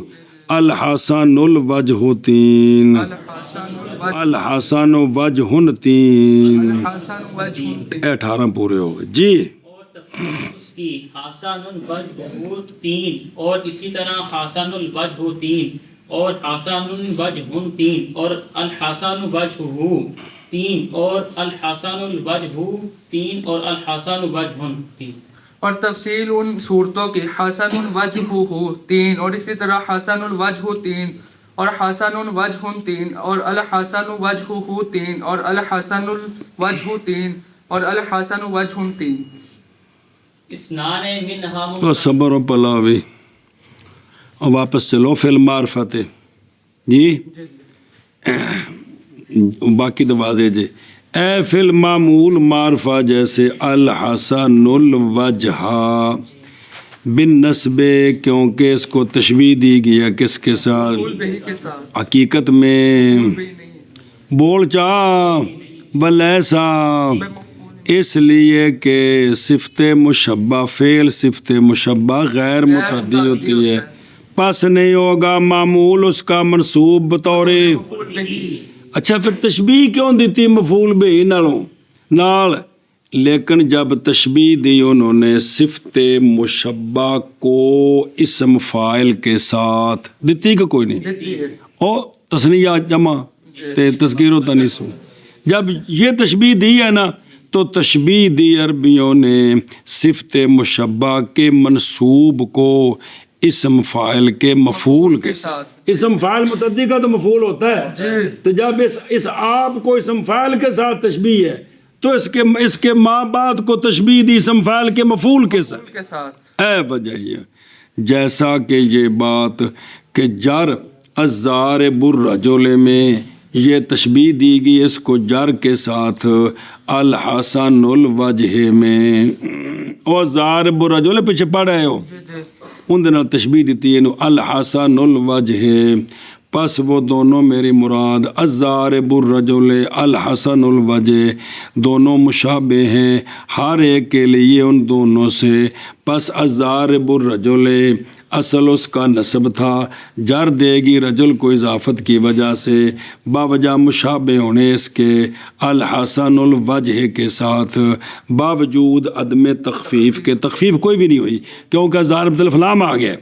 الحسن الوجہ 3 الحسن وجہ 3. حسن وجہ 18 پورے ہو گئے جی. اور تفصیل اس کی حسن الوجہ 3 اور اسی طرح حسن الوجہ 3 اور حسن الوجہ 3 اور الحسن وجہ 3 اور الحسن الوجہ 3 اور الحسن وجہ 3. اور تفصیل ان صورتوں کی حسن الوجہ 3 اور اسی طرح حسن الوجہ 3 اور حسن الوجہ 3 اور الحسن وجہ 3 اور الحسن الوجہ 3 اور الحسن وجہ 3. اسنان منہا تو صبر و پلاوی اور واپس چلو فی المعرفت جی. باقی تو واضح جی. اے فی المعمول معرفہ جیسے الحسن الوجہ بالنسب کیونکہ اس کو تشبیہ دی گیا کس کے ساتھ مفعول بہ کے ساتھ. حقیقت میں بہ نہیں بول چاہ ولیسا اس لیے کہ صفت مشبہ فعل صفت مشبہ غیر متعدی ہوتی ہے پس نہیں ہوگا معمول اس کا منصوب بطور. مفعول بہ. اچھا پھر تشبیہ کیوں دیتی مفعول بہ نال. لیکن جب تشبیہ دی انہوں نے صفت مشبہ کو اسم فاعل کے ساتھ دیتی کہ کوئی نہیں دیتی ہے. او تثنیہ جمع تے تذکیر و تانیث. جب یہ تشبیہ دی ہے نا تو تشبیہ دی عربیوں نے صفت مشبہ کے منصوب کو اسم فاعل کے مفعول کے ساتھ. اسم فاعل متعدی کا تو مفعول ہوتا ہے. تو جب اس آپ کو اسم فاعل کے ساتھ تشبیہ ہے تو اس کے ماں بعد کو تشبیہ دی اسم فاعل کے مفعول کے ساتھ. کے ساتھ. اے وجہ یہ جیسا کہ یہ بات کہ جر الضارب الرجل میں یہ تشبیہ دی گئی اس کو جر کے ساتھ الحسن الوجہ میں. اور ضارب الرجل پیچھے پڑھ رہے ہو ان دن تشبیہ دیتی ہے الحسن الوجہ. پس وہ دونوں میری مراد الضارب الرجل الحسن الوجہ دونوں مشابہ ہیں ہر ایک کے لیے ان دونوں سے. پس الضارب الرجل اصل اس کا نسب تھا، جر دے گی رجل کو اضافت کی وجہ سے باوجہ مشابہ ہونے اس کے الحسن الوجہ کے ساتھ، باوجود عدم تخفیف کے، تخفیف کوئی بھی نہیں ہوئی کیونکہ ضارب الفلام آ گیا،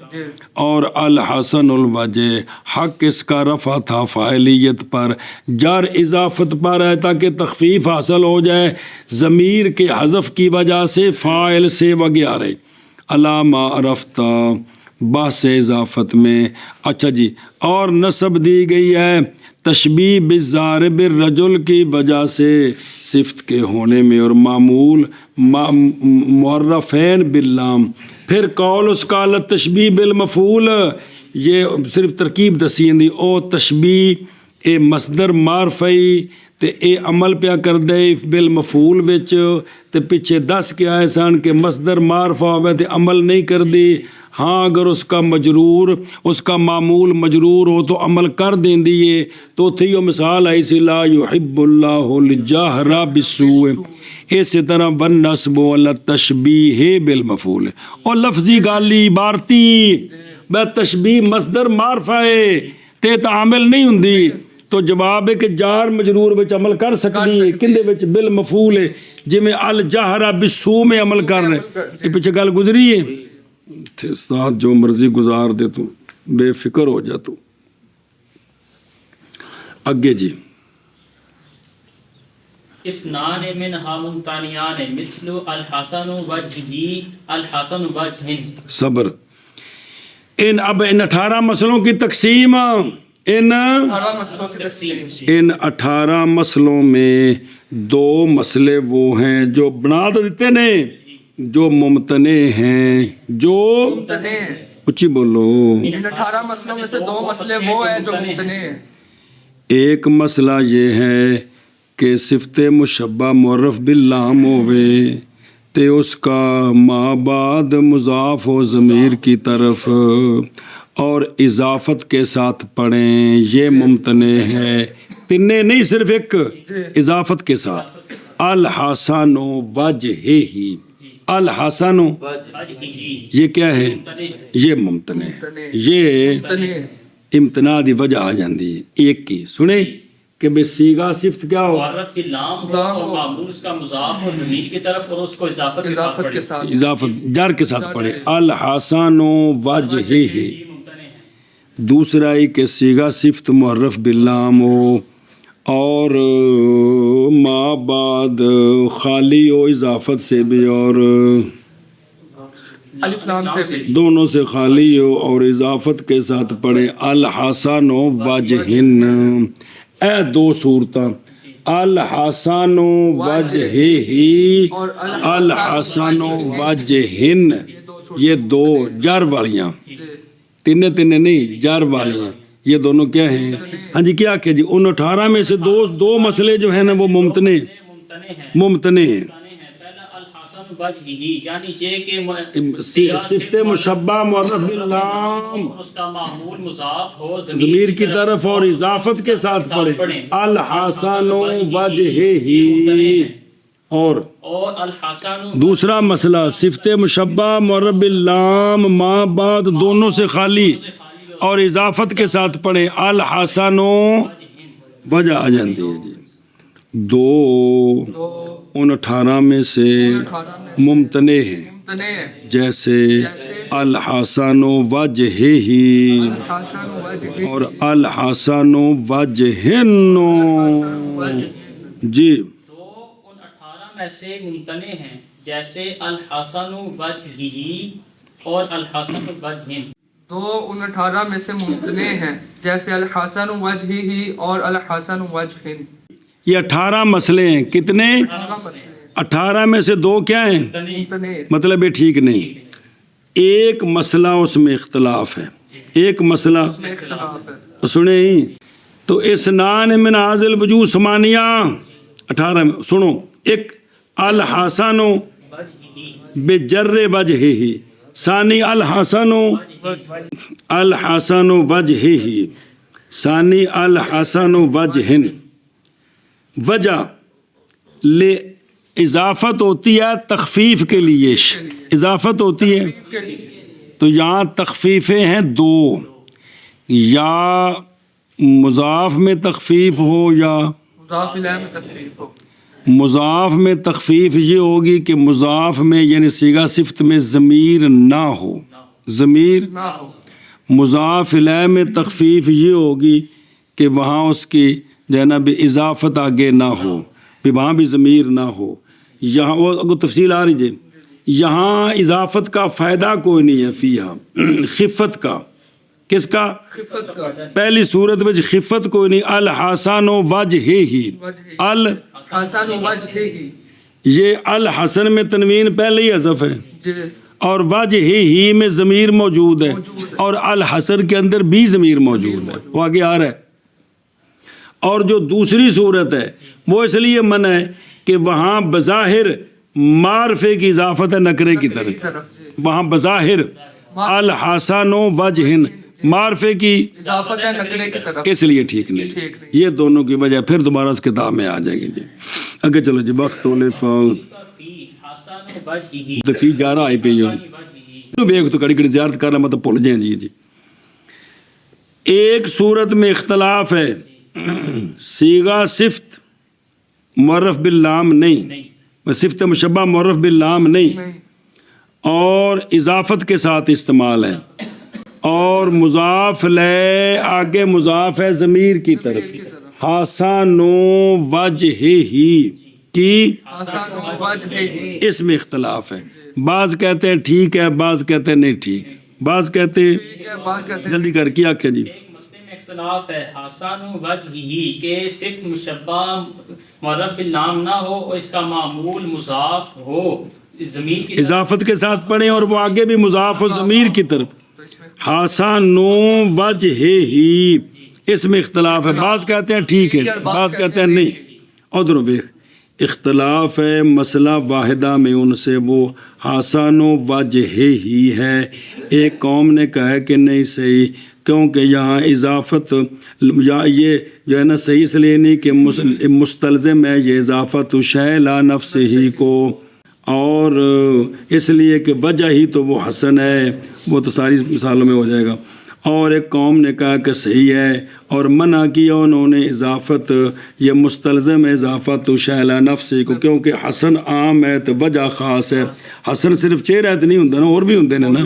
اور الحسن الوجہ حق اس کا رفع تھا فاعلیت پر، جر اضافت پر ہے تاکہ تخفیف حاصل ہو جائے ضمیر کے حذف کی وجہ سے فاعل سے وغیرہ، علامہ عرفتہ بحث اضافت میں۔ اچھا جی، اور نسب دی گئی ہے تشبیہ بالضارب الرجل کی وجہ سے صفت کے ہونے میں، اور معمول معرفین باللام، پھر قول اس کا تشبیہ بالمفعول، یہ صرف ترکیب دسین دی، او تشبیہ اے مصدر معرفی تے اے عمل پیا کر دے بالمفعول وچ، تے پیچھے دس کے آئے سن کہ مصدر معرفہ ہوئے تے عمل نہیں کر دی، ہاں اگر اس کا مجرور، اس کا معمول مجرور ہو تو عمل کر دیں دیئے، تو تھی وہ مثال آئی سی لا یحب اللہ الجہر بالسوء، اسی طرح والنصب والتشبیہ بالمفعول، اور لفظی گالی عبارتی بے تشبیہ مصدر معرفہ ہے تے تعامل نہیں ہوندی، تو جواب ہے کہ جار مجرور وچ عمل کر سکتی ہے، کندے وچ بالمفعول ہے، جی میں الجہر بالسوء میں عمل کر رہے، یہ پیچھے گل گزری ہے، استاد جو مرضی گزار دے تو بے فکر ہو جا تو اگے جی۔ اسنان منہا ممتنیان مثل الحسن وجہی الحسن وجہ۔ صبر، اب ان 18 مسئلوں کی تقسیم، ان 18 مسئلوں میں 2 مسئلے وہ ہیں جو بنا دیتے نے، جو ممتنع ہیں، جو اچھی بولو، ان 18 مسئلوں میں سے 2 مسئلے وہ ہیں جو ممتنع ہیں۔ ایک مسئلہ یہ ہے کہ صفت مشبہ معرف باللام ہوئے تے اس کا ما بعد مضاف ہو ضمیر کی طرف اور اضافت کے ساتھ پڑھیں، یہ ممتنع ہے، تنے نہیں صرف ایک اضافت کے ساتھ، الحسن وجہہ، الحسن یہ کیا ہے، یہ ممتنع ہے، یہ امتناع دی وجہ آ جاندی ہے ایک کی، سنیں کہ بے سیغہ صفت کیا ہو، معرف باللام ہو اور معمول اس کا مضاف ہو ضمیر کی طرف اور اس کو اضافت کے ساتھ پڑھے، اضافت جر کے ساتھ پڑھے، الحسن وجہہ۔ دوسرا ہی کہ سیغہ صفت معرف باللام ہو اور ما بعد خالی ہو اضافت سے بھی اور الف لام سے بھی، دونوں سے خالی ہو اور اضافت کے ساتھ پڑھے، الحسن وجہن، اے 2 صورتاں، الحسن وجہہ، الحسن وجہن، یہ 2 جر والیاں، تین نہیں جر والیاں، یہ دونوں کیا ہیں، ہاں جی کیا کہ جی ان 18 میں سے 2 مسئلے جو ہیں نا وہ ممتنع ہیں، یعنی یہ کہ صفت مشبہ معرف باللام اس کا معمول مضاف ہو ضمیر کی طرف اور اضافت کے ساتھ پڑھے، الحسن وجہہ، اور الحسن دوسرا مسئلہ صفت مشبہ معرف باللام ما بعد دونوں سے خالی اور اضافت کے ساتھ پڑھے، الحسن وجہ آ جاتی ہے جی۔ 2 ان 18 میں سے ممتنع ہیں، جیسے الحسن وجہہ اور الحسن وجہن جی۔ 2 ان 18 میں سے ممتنع ہیں، جیسے الحسن وجہہ اور الحسن وجہن۔ 2 ان 18 میں سے ممتنع ہیں، جیسے الحسن وجہہ اور الحسن وجہن۔ یہ 18 مسئلے ہیں، کتنے؟ 18 میں سے 2 کیا ہیں؟ مطلب یہ ٹھیک نہیں، ایک مسئلہ اس میں اختلاف ہے، ایک مسئلہ سنیں تو اسنان من حاذل وجوہ ثمانیہ 18 میں سنو، ایک الحسن بجر وجہہ، ثانی الحسن وجہہ، ثانی الحسن وجہن۔ وجہ لے اضافت ہوتی ہے تخفیف کے لیے، اضافت ہوتی ہے تو یہاں تخفیفیں ہیں دو، یا مضاف میں تخفیف ہو یا مضاف الیہ میں تخفیف ہو۔ مضاف میں تخفیف یہ ہوگی کہ مضاف میں یعنی صیغہ صفت میں ضمیر نہ ہو، ضمیر نہ ہو۔ مضاف الیہ میں تخفیف یہ ہوگی کہ وہاں اس کی جو ہے نا بھی اضافت آگے نہ ہو، بھی وہاں بھی ضمیر نہ ہو۔ یہاں وہ تفصیل آ رہی ہے، یہاں اضافت کا فائدہ کوئی نہیں ہے، فیہا خفت کا، کس کا؟ خفت کا، پہلی صورت وچ خفت کوئی نہیں، الحسن وجہہ، حسن وجہ ہی، یہ الحسن میں تنوین پہلے ہی حذف ہے، جی، اور وجہ ہی میں ضمیر موجود ہے، اور الحسن کے اندر بھی ضمیر موجود ہے، وہ آگے آ رہا ہے۔ اور جو دوسری صورت ہے وہ اس لیے منع ہے کہ وہاں بظاہر معرفے کی اضافت ہے نکرے کی طرف، وہاں بظاہر الحسن وجہ معرفے کی اضافت ہے نکرے کی طرف، اس لیے ٹھیک نہیں، یہ دونوں کی وجہ پھر دوبارہ اس کتاب میں آ جائے گی جی۔ اگے چلو جی، وقت ہونے فی حسن وجہہ دفی 11 آئی پہ تو ویک تو کڑی کڑی زیارت کرنا مطلب بھول جائیں جی۔ جی ایک صورت میں اختلاف ہے، صیغہ صفت معرف باللام نہیں، صفت مشبہ معرف باللام نہیں، اور اضافت کے ساتھ استعمال ہے، اور مضاف لے آگے مضاف ہے ضمیر کی طرف، حسن وجہہ کی، اس میں اختلاف ہے، بعض کہتے ہیں ٹھیک ہے، بعض کہتے ہیں نہیں ٹھیک، بعض کہتے ہیں جلدی کر کے آکھیں جی۔ مسئلے میں اختلاف ہے حسن وجہہ کہ صفت مشبہ معرف باللام نہ ہو اور اس کا معمول مضاف ہو ضمیر کی اضافت کے ساتھ پڑھیں، اور وہ آگے بھی مضاف و ضمیر کی طرف، حسن وجہہ، اس میں اختلاف ہے، بعض کہتے ہیں ٹھیک ہے، بعض کہتے ہیں نہیں۔ ادھر ویکھ اختلاف ہے مسئلہ واحدہ میں ان سے، وہ حسن وجہہ ہی ہے، ایک قوم نے کہا ہے کہ نہیں صحیح، کیونکہ یہاں اضافت یا یہ جو ہے نا صحیح اس لیے نہیں کہ مستلزم ہے یہ اضافت شے لا نفس ہی کو، اور اس لیے کہ وجہ ہی تو وہ حسن ہے، وہ تو ساری مثالوں میں ہو جائے گا۔ اور ایک قوم نے کہا کہ صحیح ہے اور منع کیا انہوں نے اضافت، یہ مستلزم ہے اضافت شے لا نفس ہی کو، کیونکہ حسن عام ہے تو وجہ خاص ہے، حسن صرف چہرہ تو نہیں ہوتا نا، اور بھی ہوتے ہیں نا،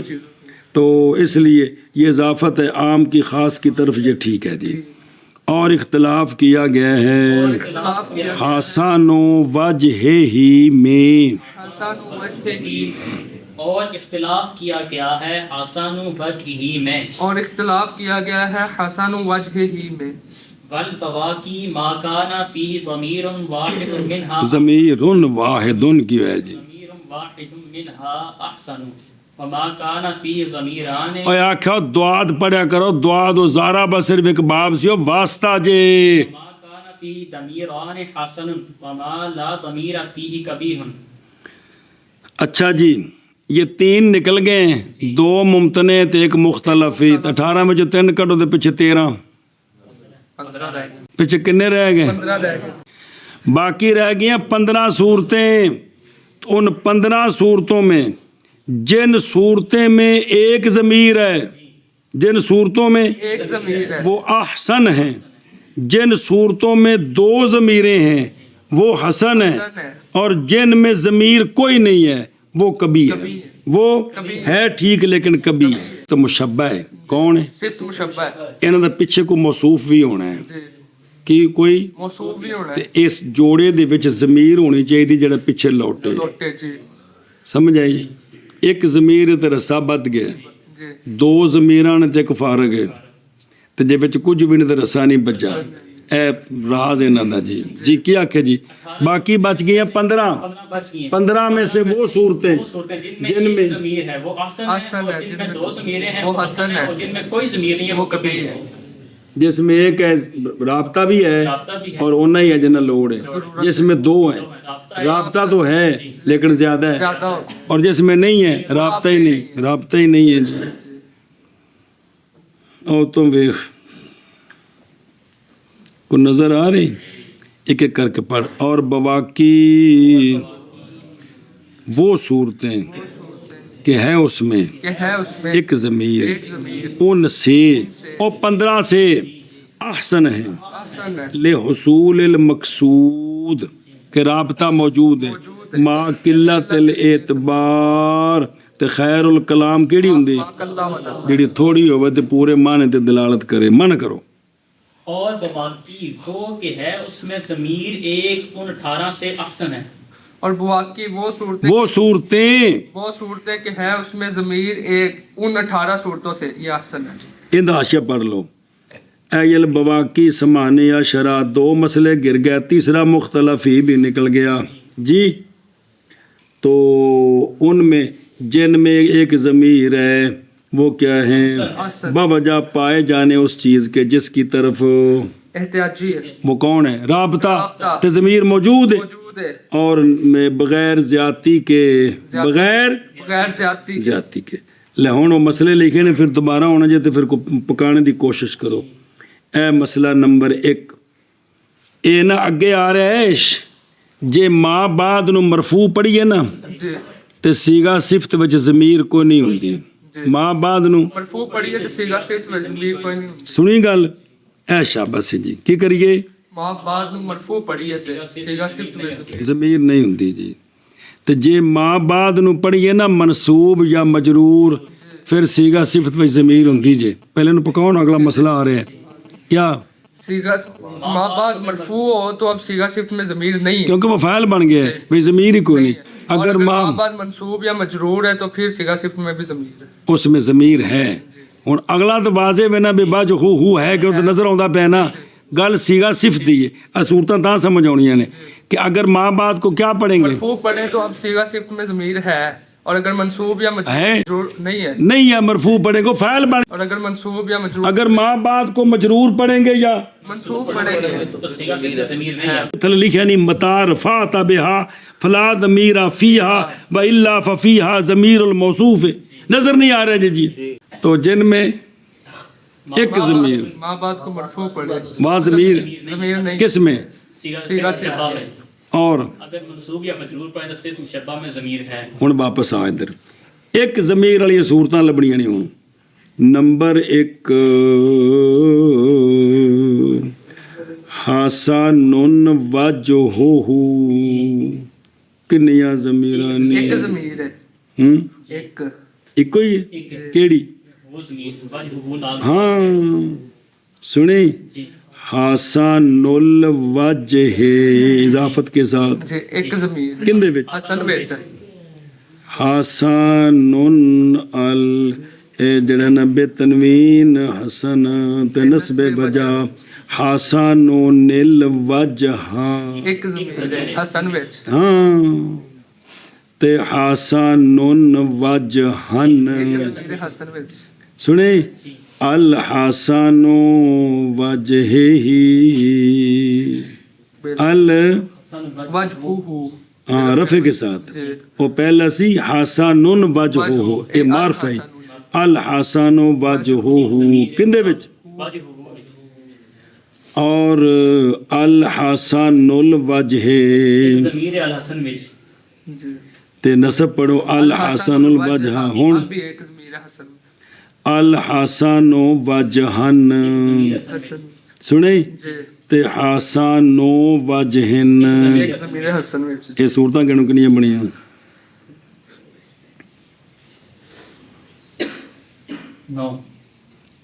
تو اس لیے یہ اضافت ہے عام کی خاص کی طرف، یہ ٹھیک ہے جی۔ اور اختلاف کیا گیا ہے حسن وجہہ ہی میں، اور اختلاف کیا گیا ہے حسن وجہہ میں، اور اختلاف کیا گیا ہے حسن وجہ ہی میں، والبواقی ما کان فیہ ضمیر واحد منہا، ضمیر واحد کی ہے جی، ضمیر واحد منہا احسن، وما کان فیہ ضمیران، اور آکھو دعاد پڑھیا کرو، دعاد و زارا بصرف ایک باب سے واسطہ جے، وما کان فیہ ضمیران حسن وما لا ضمیر فیہ قبیح۔ اچھا جی، یہ 3 نکل گئے ہیں، 2 ممتنع تو ایک مختلف، 18 میں جو 3 کٹو دے پیچھے 13، 15 رہ گئے، پیچھے کنے رہ گئے؟ 15 رہ گئے، باقی رہ گئی ہیں 15 صورتیں۔ ان 15 صورتوں میں جن صورتیں میں ایک ضمیر ہے، جن صورتوں میں ایک ضمیر ہے وہ احسن ہیں، جن صورتوں میں 2 ضمیریں ہیں وہ حسن ہیں، اور جن میں ضمیر کوئی نہیں ہے وہ کبھی ہے، وہ ہے ٹھیک لیکن کبھی ہے، تو مشبہ ہے کون ہے؟ صفت مشبہ ہے، انہاں دا پیچھے کو موصوف بھی ہونا ہے جی، کہ کوئی، موصوف بھی ہونا تے ہے، اس جوڑے دے وچ ضمیر ہونی چاہیے جڑا پیچھے لوٹے، لوٹے، جی سمجھ آئی؟ ایک ضمیر تے رسا بد گیا، جی، 2 ضمیراں نے تے ایک فارغ ہے، تے جے وچ کچھ بھی نہیں تے رسا نہیں بچا، اے راز انہاں دا جی۔ جی کیا کہ جی باقی بچ گئی ہیں 15، 15 میں سے وہ صورتیں جن میں ضمیر ہے وہ احسن حسن ہے، ہے، اور جن میں 2 ضمیریں ہیں وہ حسن ہے، اور جن میں کوئی ضمیر نہیں ہے وہ کبھی ہے، جس میں ایک ہے رابطہ بھی ہے اور اونا ہی ہے جنہ لوڑ ہے، جس میں 2 ہیں رابطہ تو ہے لیکن زیادہ ہے، زیادہ ہو، اور جس میں نہیں ہے رابطہ ہی نہیں، رابطہ ہی نہیں ہے جی۔ اور تم ویخ کو نظر آ رہی، ایک ایک کر کے پڑھ، اور بواقی وہ صورتیں کہ ہے اس میں کہ ہے اس میں ایک ضمیر ایک ضمیر ان سے اور 15 سے احسن ہے احسن ہے لحصول المقصود کہ رابطہ موجود ہے ما قلت الاعتبار تے خیر الکلام کیڑی ہوندی اللہ والا جڑی تھوڑی ہوے تے پورے معنی تے دلالت کرے من کرو اور بواقی وہ کہ ہے اس میں ضمیر ایک ان 18 سے احسن ہے اور بواقی وہ صورتیں کہ ہے اس میں ضمیر ایک ان 18 صورتوں سے یہ احسن ہے ان حاشیہ پڑھ لو ایل بواقی سمانیہ شرع 2 مسئلے گر گئے تیسرا مختلف ہی بھی نکل گیا جی تو ان میں جن میں ایک ضمیر ہے وہ کیا ہیں بوجہ پائے جانے اس چیز کے جس کی طرف احتیاجی ہے وہ کون ہے رابطہ تے ضمیر موجود ہے موجود ہے اور میں بغیر زیادتی کے بغیر زیادتی کے لہون وہ مسئلے لکھے نے پھر دوبارہ ہونا چاہیے تو پھر پکانے دی کوشش کرو اے مسئلہ نمبر 1 اے نا اگے آ رہا ہے جے ما بعد نو مرفوع پڑھیے نا جی تے سیغہ صفت وچ ضمیر کو نہیں ہوندی ما بعد نو مرفوع پڑھیے تو سیغہ صفت میں ضمیر کوئی نہیں ہوتی سنی گل اے شاباش جی کی کریے ما بعد نو مرفوع پڑھیے تو سیغہ صفت میں ضمیر نہیں ہوندی جی تے جے ما بعد نو پڑھیے نا منصوب یا مجرور پھر سیغہ صفت وچ ضمیر ہوندی جی پہلے نو پکاؤ نا اگلا مسئلہ آ رہا ہے کیا سیغہ ما بعد مرفوع ہو تو اب سیغہ صفت میں ضمیر نہیں ہے کیونکہ وہ فاعل بن گیا ہے بھئی ضمیر ہی کوئی نہیں اگر ما بعد منصوب یا مجرور ہے تو پھر سیغہ صفت میں بھی ضمیر ہے اس میں ضمیر ہے ہن اگلا تو واضح ہے نا بے باج ہو ہے کہ تو نظر آਉਂدا پیا نا گل سیغہ صفت دی ہے صورتاں تاں سمجھ آنیاں نے کہ اگر ما بعد کو کیا پڑھیں گے مرفوع پڑھیں تو اب سیغہ صفت میں ضمیر ہے اور اگر منصوب یا مجرور نہیں ہے مرفوع پڑھیں گے فاعل بن اور اگر منصوب یا مجرور اگر ما بعد کو مجرور پڑھیں گے یا منصوب پڑھیں گے تو صیغہ صفت میں ضمیر نہیں ہے تل لکھا نہیں متا رفعت بها فلا ضمیر فیها والا ففیها ضمیر الموصوف نظر نہیں آ رہا جی تو جن میں ایک ضمیر ما بعد کو مرفوع پڑھے وا ضمیر نہیں کس میں صیغہ صفت میں اور اگر منصوب یا مجرور پڑھیں تو صرف مشبہ میں ضمیر ہے ہن واپس آ ادھر ایک ضمیر والی صورتاں لبنیاں نہیں ہون نمبر 1 حسن وجہہ کنیاں ضمیراں نے ایک ضمیر ہے ایک ہی ہے کیڑی وہ ضمیر وجہ نام ہاں سنیں جی حسن الوجہ اضافت کے ساتھ جی ایک ضمیر کن دے وچ حسن وچ حسن ال جڑا نا بے تنوین حسن تے نسب بجا حسن الوجہ ایک ضمیر ہے حسن وچ ہاں تے حسن وجہن ایک ضمیر ہے حسن وچ سنے الحسن وجہہ وجہہ ہاں رفع کے ساتھ وہ پہلا سی حسن وجہہ اے معرفہ ہے الحسن وجہہ کندے وچ اور الحسن الوجہ ضمیر الحسن وچ جی تے نسب پڑھو الحسن الوجہ ہن بھی ایک ضمیر ہے حسن الحسن وجہن حسن سنے جی تے حسن وجہن ایک ضمیر ہے حسن وچ یہ صورتاں کہنوں کنیاں بنیاں 9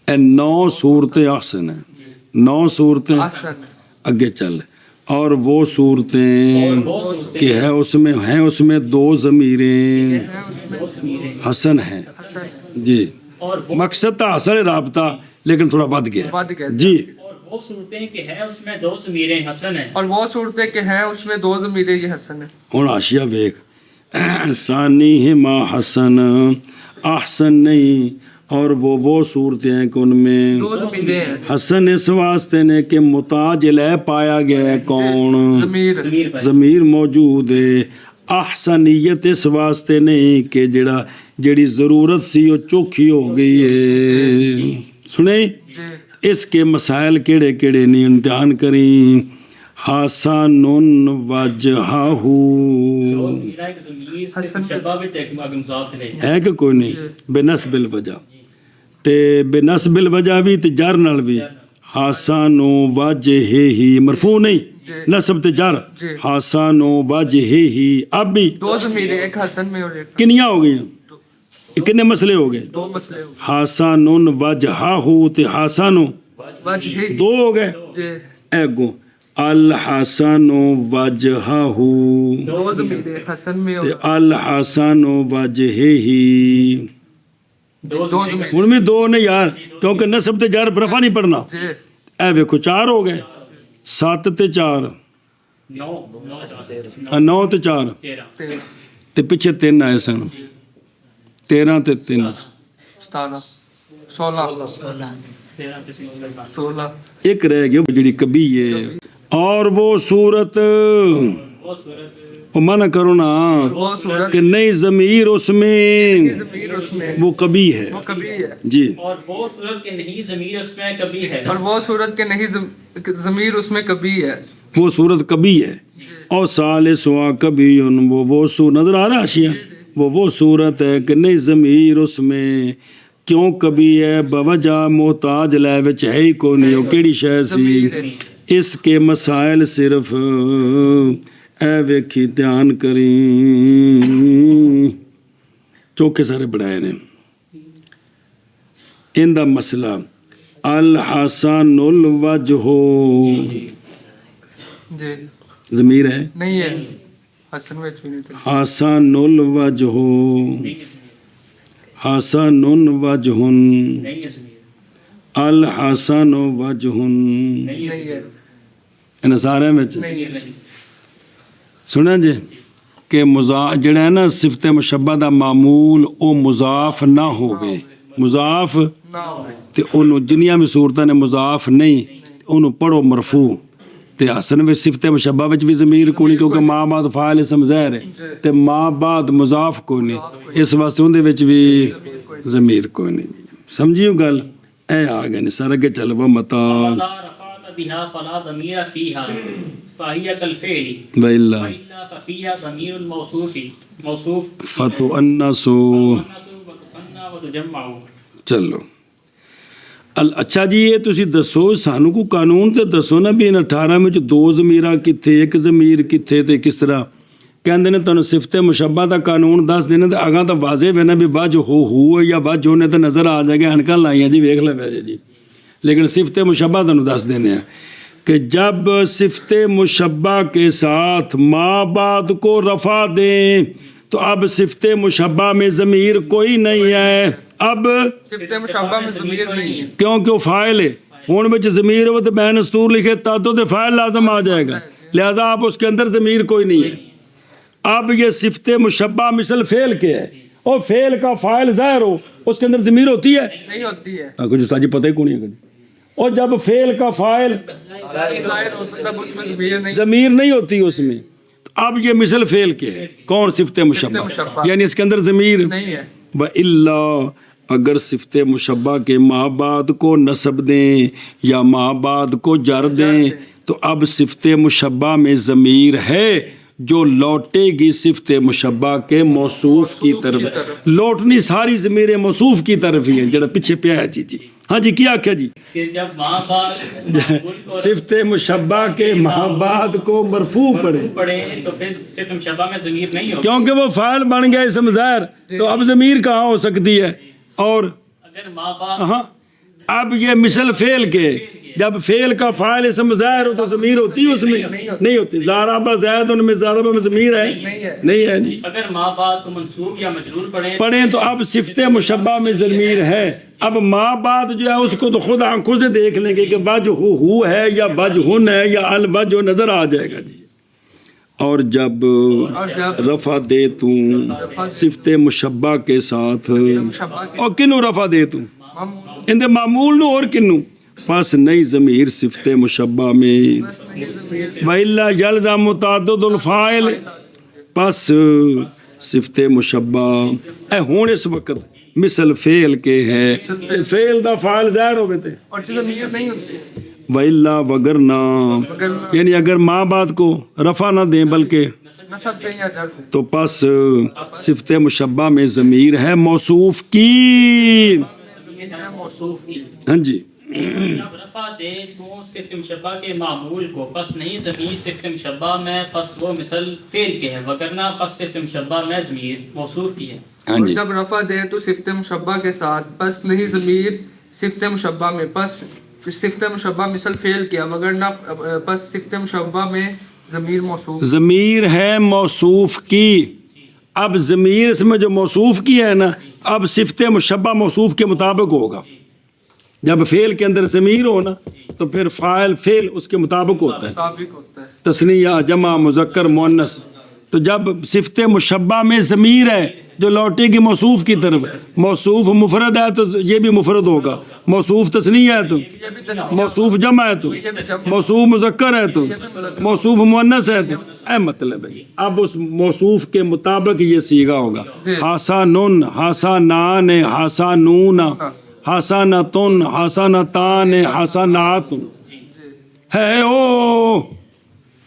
اے 9 صورتیں احسن ہیں 9 صورتیں حسن اگے چل اور وہ صورتیں کہ ہے اس میں 2 ضمیریں حسن ہیں جی مقصد تا حسن رابطہ لیکن تھوڑا بد گیا جی اور وہ صورتیں کہ ہے اس میں 2 ضمیریں حسن ہیں اور وہ صورتیں کہ ہیں اس میں 2 ضمیریں یہ حسن ہیں ہن حاشیہ ویکھ ثانیہما حسن احسن نہیں اور وہ صورتیں ہیں کہ ان میں 2 ضمیریں ہیں حسن اس واسطے نے کہ محتاج لے پایا گیا ہے کون ضمیر ضمیر موجود ہے احسنیت اس واسطے نہیں کہ جڑی ضرورت سی وہ چوکھی ہو گئی ہے سنیں اس کے مسائل کیڑے کیڑے نہیں امتحان کریں حسن وجہہ ایک ضمیر سے مشبہ بھی ایک مضاف ہے ہے کہ کوئی نہیں بے نسب الوجہ تے بے نسب الوجہ بھی تے جر نال بھی حسن وجہہ مرفوع نہیں نسب تے جر حسن وجہہ اب بھی دو ضمیر ہیں، ایک حسن میں اور ایک کنیاں ہو گئی کتنے مسئلے ہو گئے دو مسئلے ہو حسن وجہہ تے حسن وجہ دو ہو گئے جی ایگو الحسن وجہہ دو ضمیر ہیں، حسن میں اور تے الحسن وجہہ دو ضمیر ہن بھی دو نے یار کیونکہ نسب تے جر رفع نہیں پڑھنا جی اے ویکھو 4 ہو گئے 7 تے 4 9 تے 4 13 تے پیچھے 3 آئے سن 13 تے 3 17 16 16 ایک رہ گیا جڑی کبھی ہے اور وہ صورت وہ منع کرو نا وہ صورت کہ نئی ضمیر اس میں ضمیر اس میں وہ کبھی ہے وہ کبھی ہے جی اور وہ صورت کے نہیں ضمیر اس میں کبھی ہے اور وہ صورت کے نہیں ضمیر اس میں کبھی ہے وہ صورت کبھی ہے اور ثالث وا کبھی وہ نظر آ رہا آشیا وہ صورت ہے کہ نئی ضمیر اس میں کیوں کبھی ہے بوجہ محتاج لے وچ ہے ہی کوئی نہیں وہ کیڑی شے سی اس کے مسائل صرف اے ویکھی دھیان کریں چوکے سارے بڑھائے نے ان دا مسئلہ الحسن الوجہ جی ضمیر ہے نہیں ہے حسن میں بھی نہیں تھا حسن الوجہ حسن وجہ نہیں ہے ضمیر الحسن وجہ نہیں ہے ان سارے میں نہیں ہے سنیں جی کہ جڑا ہے نا صفت مشبہ دا معمول او مضاف نہ ہوئے مضاف نہ ہوئے تے انہوں جنیاں بھی صورتیں نے مضاف نہیں انہوں پڑھو مرفوع تے حسن میں صفت مشبہ وچ بھی ضمیر کوئی نہیں کیونکہ ماں بعد فاعل اسم ظاہر ہے تے ماں بعد مضاف کوئی نہیں اس واسطے اون دے وچ بھی ضمیر کوئی نہیں سمجھیو گل اے آ گئے نے سر اگے چل وہ متا لا رفعت بها فلا ضمیر فيها فهي كالفعل وإلا وإلا ففيها ضمير الموصوف موصوف فتؤنس وتثنى وتجمع چلو اچھا جی یہ تسی دسو سانو کو قانون تے دسو نا بھی ان 18 میں جو 2 ضمیراں کتھے ایک ضمیر کتھے تے کس طرح کہندے نے تانوں صفت مشبہ دا قانون دس دینا تے اگاں تا واضح ہے نا بھی وجہ ہو یا وجہ ہونے تے نظر آ جائے گا ہنکاں لائیاں جی ویکھ لے جی لیکن صفت مشبہ تانوں دس دینے ہیں کہ جب صفت مشبہ کے ساتھ ما بعد کو رفع دیں تو اب صفت مشبہ میں ضمیر کوئی نہیں ہے اب صفت مشبہ میں ضمیر نہیں ہے کیونکہ وہ فاعل ہے ہون وچ ضمیر ہو تو بین استور لکھے تو فاعل لازم آ جائے گا لہذا آپ اس کے اندر ضمیر کوئی نہیں ہے اب یہ صفت مشبہ مثل فعل کے ہے اور فعل کا فاعل ظاہر ہو اس کے اندر ضمیر ہوتی ہے نہیں ہوتی ہے کچھ استاد جی پتہ ہی کون ہے اور جب فعل کا فاعل ظاہر ہوتا تب اس میں ضمیر نہیں ضمیر نہیں ہوتی اس میں تو اب یہ مثل فعل کے ہے کون صفت مشبہ یعنی اس کے اندر ضمیر نہیں ہے وَإِلَّا اگر صفت مشبہ کے ما بعد کو نصب دیں یا ما بعد کو جر دیں تو اب صفت مشبہ میں ضمیر ہے جو لوٹے گی صفت مشبہ کے موصوف کی طرف لوٹنی ساری ضمیر موصوف کی طرف ہی ہے جڑا پیچھے پیا ہے جی ہاں جی کیا کیا جی کہ جب ماں بعد صفت مشبہ کے ما بعد کو مرفوع پڑھے پڑھے تو پھر صرف مشبہ میں ضمیر نہیں ہوگا کیونکہ وہ فاعل بن گیا اسم ظاہر تو اب ضمیر کہاں ہو سکتی ہے اور اگر ماں بعد ہاں اب یہ مثل فعل کے جب فعل کا فاعل اسم ظاہر ہو تو ضمیر ہوتی ہے اس میں نہیں ہوتی ضرب زید ان میں ضرب میں ضمیر ہے نہیں ہے جی اگر ماں بعد کو منصوب یا مجرور پڑھیں تو اب صفت مشبہ میں ضمیر ہے اب ماں بعد جو ہے اس کو تو خود آنکھوں سے دیکھ لیں گے کہ وجہ ہو ہے یا وجہن ہے یا الوجہ نظر آ جائے گا جی اور جب رفع دے توں صفت مشبہ کے ساتھ اور کنوں رفع دے توں ان دے معمول نو اور کنوں پس نئی ضمیر صفت مشبہ میں وَإِلَّا يَلْزَمُ مُتَعَدِّدُ الْفَاعِلِ پس صفت مشبہ اے ہون اس وقت مثل فعل کے ہے فعل دا فاعل ظاہر ہوئے تھے اور ضمیر نہیں ہوتی وَإِلَّا وَگَرْنَا، یعنی اگر ماں بعد کو رفع نہ دیں بلکہ نصب دیں یا جر دیں، تو پس صفت مشبہ میں ضمیر ہے موصوف کی. موصوف کی. ہاں جی، جب رفع دے تو صفت مشبہ کے معمول کو، پس نہیں ضمیر صفت مشبہ میں، پس وہ مثل فعل کے ہے، وگرنہ پس صفت مشبہ میں ضمیر موصوف کی ہے. ہاں اور جی، جب رفع دے تو صفت مشبہ کے ساتھ، پس نہیں ضمیر صفت مشبہ میں، پس صفت مشبہ مثل فعل کیا، وگرنہ پس صفت مشبہ میں ضمیر موصوف. ضمیر ہے موصوف کی. اب ضمیر اس میں جو موصوف کی ہے نا، اب صفت مشبہ موصوف کے مطابق ہوگا. جب فعل کے اندر ضمیر ہو نا تو پھر فاعل فعل اس کے مطابق ہوتا ہے، مطابق ہوتا ہے. تثنیہ جمع مذکر مؤنث. تو جب صفت مشبہ میں ضمیر ہے جو لوٹے گی موصوف کی طرف، موصوف مفرد ہے تو یہ بھی مفرد ہوگا، موصوف تثنیہ ہے تو، موصوف جمع ہے تو، موصوف مذکر ہے تو، موصوف مؤنث ہے تو، اے مطلب ہے اب اس موصوف کے مطابق یہ صیغہ ہوگا. حسنٌ، حسنان، حسنون، حسنۃ، حسنتان، حسنات. ہے او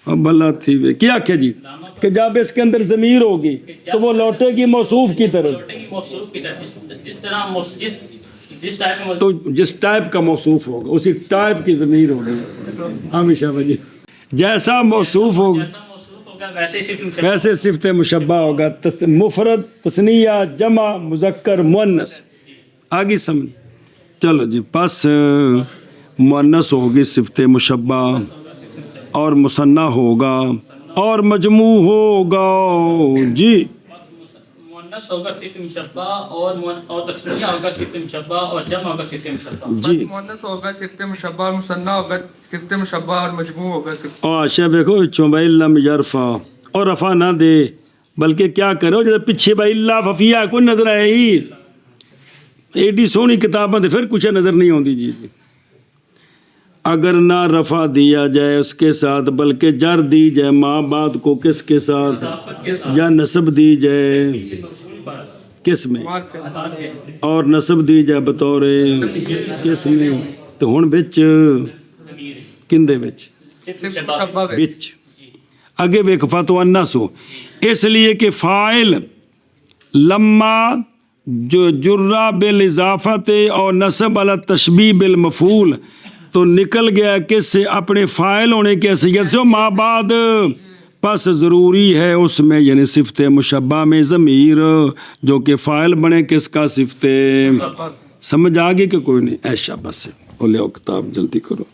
بلا تھی وے کیا کیا جی کہ جب اس کے اندر ضمیر ہوگی تو وہ لوٹے گی موصوف کی طرف. موصوف کی طرف جس طرح جس ٹائپ میں تو جس ٹائپ کا موصوف ہوگا اسی ٹائپ کی ضمیر ہوگی. ہمیشہ بجی جیسا موصوف ہوگا موصوف ہوگا ویسے ویسے صفت مشبہ ہوگا، مفرد تثنیہ جمع مذکر مؤنث. آگے سمجھ. چلو جی، پس مؤنث ہوگی صفت مشبہ اور مثنیٰ ہوگا اور مجموع ہوگا. جی مؤنث ہوگا صفت مشبہ اور تثنیہ ہوگا صفت مشبہ اور جمع ہوگا صفت مشبہ. جی، مؤنث ہوگا صفت مشبہ اور مثنیٰ ہوگا صفت مشبہ اور مجموع ہوگا صفت. اور آشا دیکھو چوبئی لم یرفع اور رفع نہ دے بلکہ کیا کرو جب پیچھے بھائی اللہ ففیہ کوئی نظر آئے ہی ایڈی سونی کتابیں پھر کچھ نظر نہیں ہوتی. جی اگر نہ رفع دیا جائے اس کے ساتھ بلکہ جر دی جائے ماں بعد کو کس کے ساتھ، یا نصب دی جائے کس میں، اور نصب دی جائے بطور کس میں، تو ہن بچ کندے بچ صفت مشبہ میں. بچ اگے ویک فتو الناس ہو، اس لیے کہ فاعل لما جو جرہ بالاضافت اور نصب علی التشبیہ بالمفعول تو نکل گیا کس سے، اپنے فاعل ہونے کی حیثیت سے ما بعد. پس ضروری ہے اس میں یعنی صفت مشبہ میں ضمیر جو کہ فاعل بنے کس کا، صفت. سمجھ آگے کہ کوئی نہیں؟ ایشا بس بولے او کتاب جلدی کرو.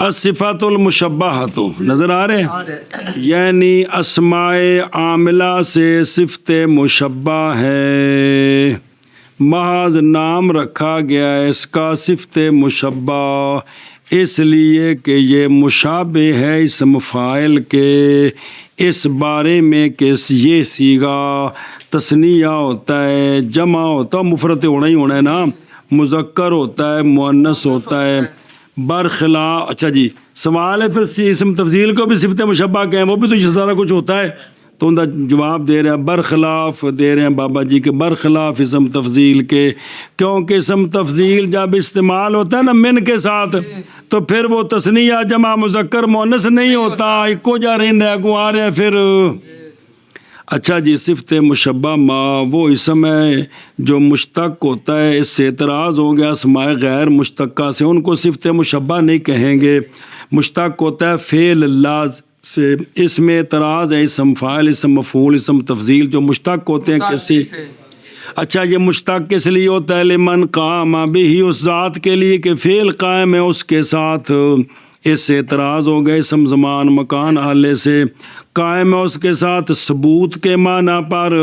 الصفات المشبہۃ نظر آ رہے ہیں، یعنی اسماء عاملہ سے صفت مشبہ ہے، محض نام رکھا گیا ہے اس کا صفت مشبہ اس لیے کہ یہ مشابہ ہے اسم فاعل کے اس بارے میں کہ یہ صیغہ تثنیہ ہوتا ہے، جمع ہوتا ہے، مفرد ہونا ہی ہونا ہے نا، مذکر ہوتا ہے، مؤنث ہوتا ہے، برخلاف. اچھا جی، سوال ہے پھر اسم تفضیل کو بھی صفت مشبہ کہیں، وہ بھی تو سارا کچھ ہوتا ہے. تو ان کا جواب دے رہے ہیں برخلاف دے رہے ہیں بابا جی کے، برخلاف اسم تفضیل کے، کیونکہ اسم تفضیل جب استعمال ہوتا ہے نا من کے ساتھ تو پھر وہ تثنیہ جمع مذکر مؤنث نہیں ہوتا، ایکو جا رہتا ہے کو آ رہا ہے پھر. اچھا جی، صفت مشبہ ما وہ اسم ہے جو مشتق ہوتا ہے، اس سے اعتراض ہو گیا اسماء غیر مشتقہ سے، ان کو صفت مشبہ نہیں کہیں گے. مشتق ہوتا ہے فعل لاز سے، اس میں اعتراض ہے اسم فاعل اسم مفعول اسم تفضیل جو مشتق ہوتے ہیں کیسے. اچھا یہ مشتق کس لیے ہوتا ہے، لمن قام بھی، اس ذات کے لیے کہ فعل قائم ہے اس کے ساتھ. اس سے اعتراض ہو گئے اسم زمان مکان حالے سے، قائم ہے اس کے ساتھ ثبوت کے معنی پر.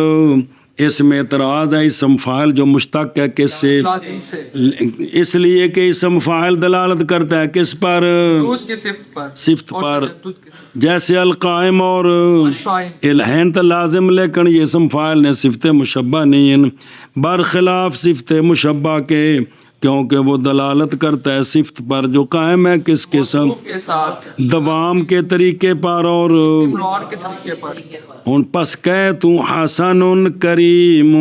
اس میں اعتراض ہے اسم فاعل جو مشتق ہے کس سے، لازم سے، اس لیے کہ اسم فاعل دلالت کرتا ہے کس پر، اس کی صفت پر، صفت اور پر. تجدد کی صفت. جیسے القائم اور قائم. الہین تو لازم لیکن یہ اسم فاعل نے صفت مشبہ نہیں ہیں، برخلاف صفت مشبہ کے کیونکہ وہ دلالت کرتا ہے صفت پر جو قائم ہے کس کے ساتھ؟ کے ساتھ دوام کے طریقے پر اور استمرار کے طریقے پر. ان پس کہہ تو حسن کریم،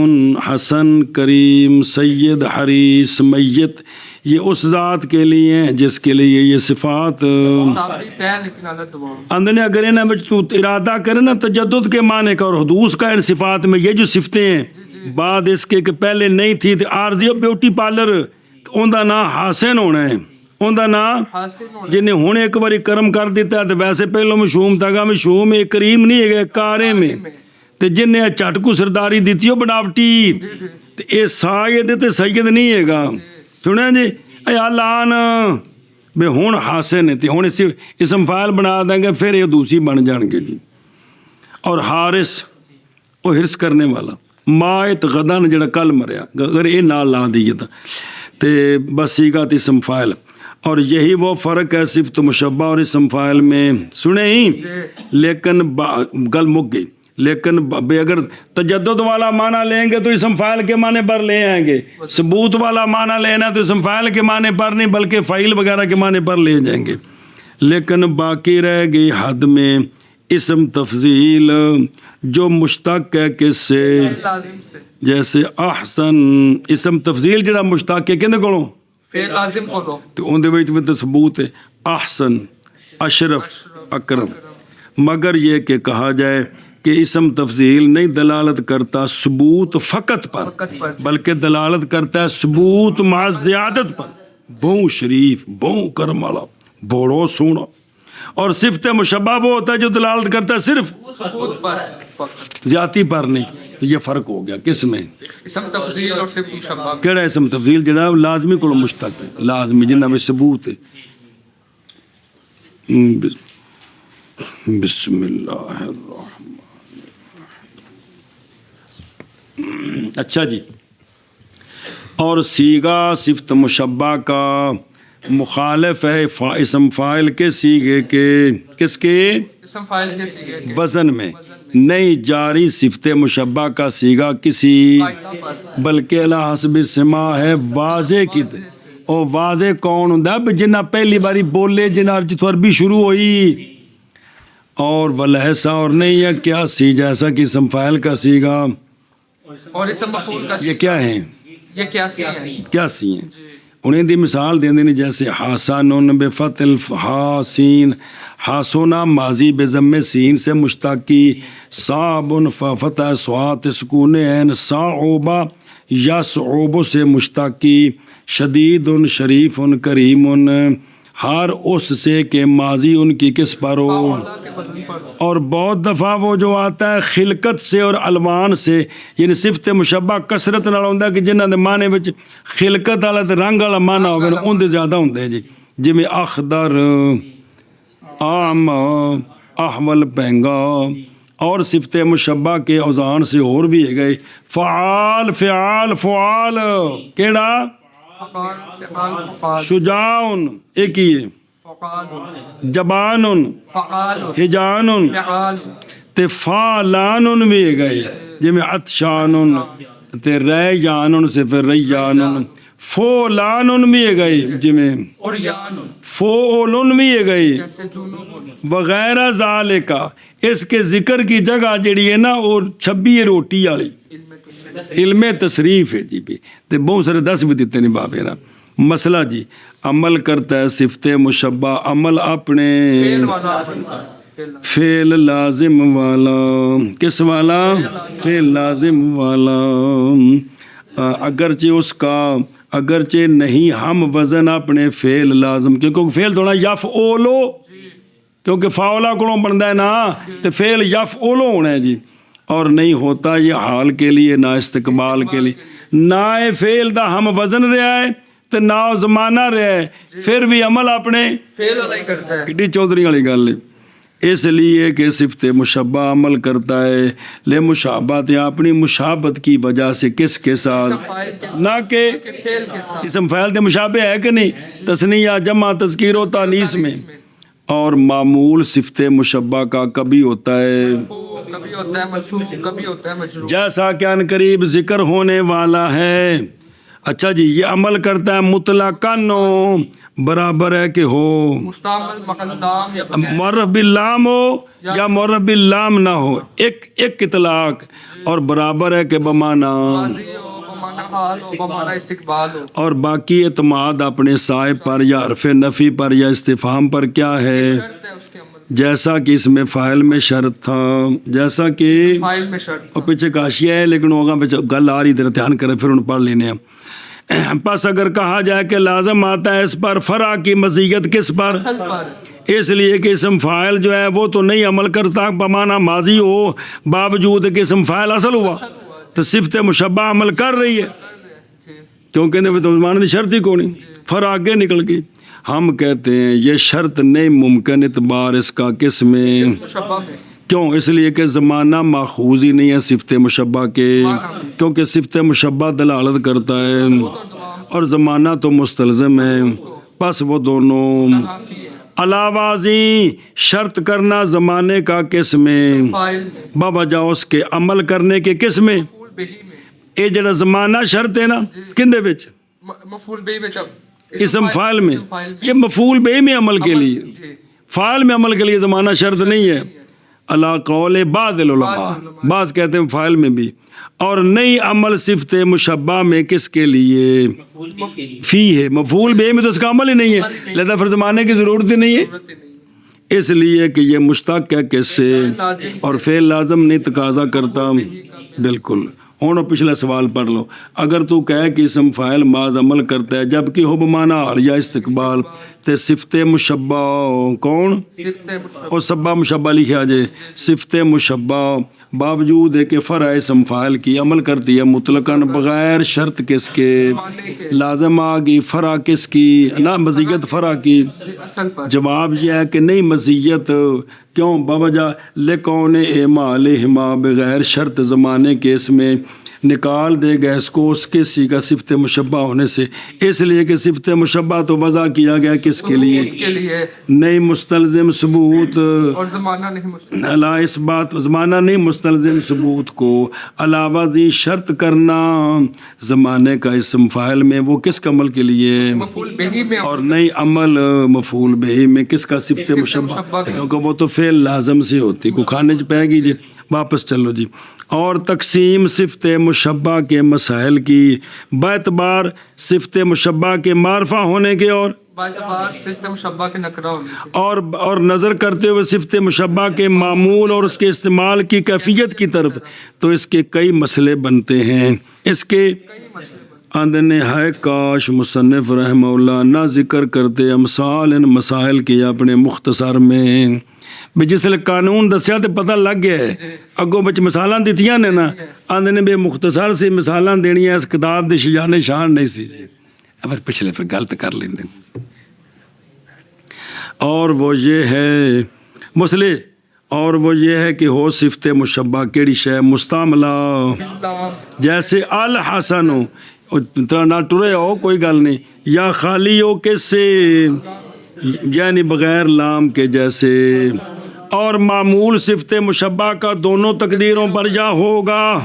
حسن کریم سید حریص میت، یہ اس ذات کے لیے ہیں جس کے لیے یہ صفات صابری طے لیکن الگ دوام. اندنے اگر انہیں میں تو ارادہ کرے نا تجدد کے معنی کا اور حدوث کا ان صفات میں، یہ جو صفتیں ہیں بعد اس کے کہ پہلے نہیں تھی تو عارضی بیوٹی پارلر، ان دا نام حسن ہونا ہے، ان دا نام حاصل ہونا. جنہیں ہوں ایک باری کرم کر دیتا ہے تو ویسے پہلو مشہوم تھا گا مشہوم ایک کریم نہیں ہے کارے میں، تو جنہیں چٹ کو سرداری دیتی ہو بناوٹی تو اے ساید تے سید نہیں ہے گا. سنیں جی اے آلان بے ہون حسن ہے تے ہون اسم فاعل بنا دیں گے پھر یہ دوسری بن جان گے جی. اور حارس وہ حرص کرنے والا، مائت غدن جڑا کل مریا اگر یہ نال لا دیئے تے بس سیغات اسم فاعل. اور یہی وہ فرق ہے صفت مشبہ اور اسم فاعل میں. سنیں ہی لیکن گل مک گئی، لیکن بے اگر تجدد والا معنی لیں گے تو اسم فاعل کے معنی پر لے آئیں گے، ثبوت والا معنی لینا تو اسم فاعل کے معنی پر نہیں بلکہ فاعل وغیرہ کے معنی پر لے جائیں گے. لیکن باقی رہ گئی حد میں اسم تفضیل جو مشتق ہے کس سے؟ لازم سے. جیسے احسن اسم تفضیل جڑا مشتق ہے کہندے کولوں؟ فعل لازم کرو. تو ان دے وچ بھی ثبوت ہے احسن، اشرف، اکرم. مگر یہ کہ کہا جائے کہ اسم تفضیل نہیں دلالت کرتا ثبوت فقط پر بلکہ دلالت کرتا ہے ثبوت مع زیادت پر. بہوں شریف، بہوں کرم والا، بڑو سونا. اور صفت مشبہ وہ ہوتا ہے جو دلالت کرتا ہے صرف ثبوت پر فقط. زیادتی پر نہیں. تو یہ فرق ہو گیا کس میں؟ اسم تفضیل اور صفت مشبہ. کیڑا اسم تفضیل جڑا لازمی کو مشتق ہے، لازمی جنہ میں ثبوت ہے. بسم اللہ الرحمن. اچھا جی، اور سیغہ صفت مشبہ کا مخالف ہے اسم فاعل کے سیغے کے. کس کے؟ اسم فاعل کے سیغے کے وزن میں نہیں جاری صفت مشبہ کا سیغہ کسی قاعدہ پر. بلکہ علی حسب سما ہے واضح کی. اور واضح کون ہوں جنہ پہلی باری بولے جنہ جتوں عربی شروع ہوئی. اور ولہسا اور نہیں ہے کیا سی جیسا کہ اسم فاعل کا سیغہ. اور اسم مفعول کا یہ کیا ہیں؟ یہ کیا سی ہیں؟ کیا سی ہیں؟ انہیں دی مثال دیں دیں جیسے حسن بفتح الحاسین، حاسونا ماضی بضم سین سے مشتقی، صعب فتح صوات سکون عین، صعوبہ یا صعوب سے مشتقی، شدید شریف کریم، ہر اس سے کہ ماضی ان کی کس پر ہو. اور بہت دفعہ وہ جو آتا ہے خلقت سے اور الوان سے، یعنی صفت مشبہ کثرت نال ہوندا کہ جنہاں دے معنی وچ خلقت والا تے رنگ والا معنی ہوے نا اون دے زیادہ ہوندے جی. جویں اخضر، عام، احول پینگا. اور صفت مشبہ کے اوزان سے اور بھی ہے گئے فعال، فعال، فعال. کیڑا؟ شجاعن ایک ہی ہے، جبانن، ہجانن، تے فعلانن بھی ہے گئے جی میں عطشانن تے ریانن سے پھر ریانن، فولانن بھی ہے گئے جی میں فولن بھی ہے گئے وغیرہ ذالکا. اس کے ذکر کی جگہ جڑی ہے نا اور 26 روٹی والی علم تصریف ہے جی بھی تے بہت سارے 10 بھی دیتے نہیں بابے نا. مسئلہ جی عمل کرتا ہے صفت مشبہ عمل اپنے فعل لازم والا. کس والا؟ فعل لازم والا. اگرچہ اس کا اگرچہ نہیں ہم وزن اپنے فعل لازم کیونکہ فعل تھوڑا یفعولو کیونکہ فاولا کو بنتا ہے نا تو فعل یفعولو ہونا ہے جی. اور نہیں ہوتا یہ حال کے لیے نہ استقبال کے لیے، نہ فعل دا ہم وزن رہا ہے تو نہ زمانہ رہا ہے پھر بھی عمل اپنے فعل والا ہی کرتا ہے. کڈی چودھری والی گل ہے. اس لیے کہ صفت مشبہ عمل کرتا ہے لے مشابہت یا اپنی مشابہت کی وجہ سے کس کے ساتھ، نہ کہ اسم فاعل دے مشابہ ہے کہ نہیں، تثنیہ جمع تذکیر و تانیث میں. اور معمول صفت مشبہ کا کبھی ہوتا ہے، کبھی ہوتا ہے منصوب، کبھی ہوتا ہے مجرور. جیسا کہ ان قریب ذکر ہونے والا ہے. اچھا جی یہ عمل کرتا ہے مطلقاً ہو برابر ہے کہ ہو مستعمل مقدام یا معرف باللام ہو یا معرف باللام نہ ہو، ایک اطلاق اور برابر ہے کہ بمانا، ماضی ہو بمعنی حال ہو بمعنی استقبال ہو، اور باقی اعتماد اپنے صاحب پر یا حرف نفی پر یا استفہام پر کیا ہے، شرط ہے اس کے عمل جیسا کہ اس میں فاعل میں شرط تھا، جیسا کہ فائل میں شرط اور پیچھے کاشیہ ہے لیکن ہوگا گل آ رہی ادھر دھیان کریں پھر ان پڑھ لینے ہیں۔ پس اگر کہا جائے کہ لازم آتا ہے اس پر فرع کی مزیت کس پر، اصل پر اس لیے کہ اسم فاعل جو ہے وہ تو نہیں عمل کرتا بمعنی ماضی ہو، باوجود کہ اسم فاعل اصل ہوا تو صفت مشبہ عمل کر رہی ہے، جی کیونکہ زمانے کی شرط ہی کو نہیں، فرع آگے نکل گئی۔ ہم کہتے ہیں یہ شرط نہیں ممکن اعتبار اس کا کس میں، مشبہ میں کیوں؟ اس لیے کہ زمانہ ماخوذ ہی نہیں ہے صفت مشبہ کے، کیونکہ صفت مشبہ دلالت کرتا ہے اور زمانہ تو مستلزم ہے، پس وہ دونوں علاوہ ازیں شرط کرنا زمانے کا کس میں فائل میں بوجہ اس کے عمل کرنے کے کس میں، مفعول بہی میں یہ جڑا زمانہ شرط ہے نا کندے وچ، مفعول بہی میں جب اسم فاعل میں، اسم فاعل یہ مفعول بہ میں عمل کے لیے، جی فاعل میں عمل کے لیے زمانہ شرط نہیں ہے، اللہ قول بعض العلماء، بعض کہتے ہیں فاعل میں بھی، اور نئی عمل صفت مشبہ میں کس کے لیے، مفعول به کے لیے فی ہے، مفعول بہ میں تو اس کا عمل ہی نہیں ہے، لہذا پھر زمانے کی ضرورت ہی نہیں ہے، ضرورت ہی نہیں ہے۔ اس لیے کہ یہ مشتق ہے کس سے، اور فعل لازم نہیں تقاضا کرتا، بالکل۔ ہوں پچھلا سوال پڑھ لو، اگر تو کہے کہ اسم فاعل بعض عمل کرتا ہے جبکہ ہو بمعنی حال یا استقبال تے صفت مشبہ کون، صفت مشبہ اور سبا مشبہ لکھا جائے، صفت مشبہ باوجود ہے کہ فرع اسم فاعل کی عمل کرتی ہے مطلقاً بغیر شرط کس کے، لازم آگی فرع کس کی نہ مزیت فرع کی، اصل پر جواب یہ ہے کہ نہیں مزیت، کیوں؟ بوجہ لکون اعمالہما بغیر شرط زمانے کے اس میں نکال دے گا اس کو اس کے سیگا صفت مشبہ ہونے سے، اس لیے کہ صفت مشبہ تو وضع کیا گیا کس کے لیے، کے لیے نہیں مستلزم ثبوت اور زمانہ نہیں مستقبل علا اس بات زمانہ نہیں مستلزم ثبوت کو، علاوہ ازیں شرط کرنا زمانے کا اسم فاعل میں وہ کس کا عمل کے لیے، مفعول بہی میں اور نئی عمل مفعول بہ میں کس کا صفت مشبہ، کیونکہ وہ تو فعل لازم سے ہوتی کو کھانے چ پہ گی جی، واپس چلو جی۔ اور تقسیم صفت مشبہ کے مسائل کی باعتبار صفت مشبہ کے معرفہ ہونے کے اور باعتبار صفت مشبہ کے نکرہ ہونے کے اور نظر کرتے ہوئے صفت مشبہ کے معمول اور اس کے استعمال کی کیفیت کی طرف، تو اس کے کئی مسئلے بنتے ہیں، اس کے آندنے ہے کاش مصنف رحمہ اللہ نہ ذکر کرتے امثال ان مسائل کی اپنے مختصر میں، بھی جس لئے قانون دسیا تو پتہ لگ گیا ہے، اگوں بچ مثالاں دیتیاں نے نا، آندنے بے مختصر سی مثالاں دینی ہے اس کتاب دی شجان شان نہیں سی جی، اب پچھلے پھر غلط کر لیندے، اور وہ یہ ہے مسئلے، اور وہ یہ ہے کہ ہو صفت مشبہ کیڑی شے مستعملہ، جیسے الحسن ہو نہ ٹرے ہو کوئی گل نہیں، یا خالی ہو کس سے یعنی بغیر لام کے جیسے، اور معمول صفت مشبہ کا دونوں تقدیروں پر یا ہوگا،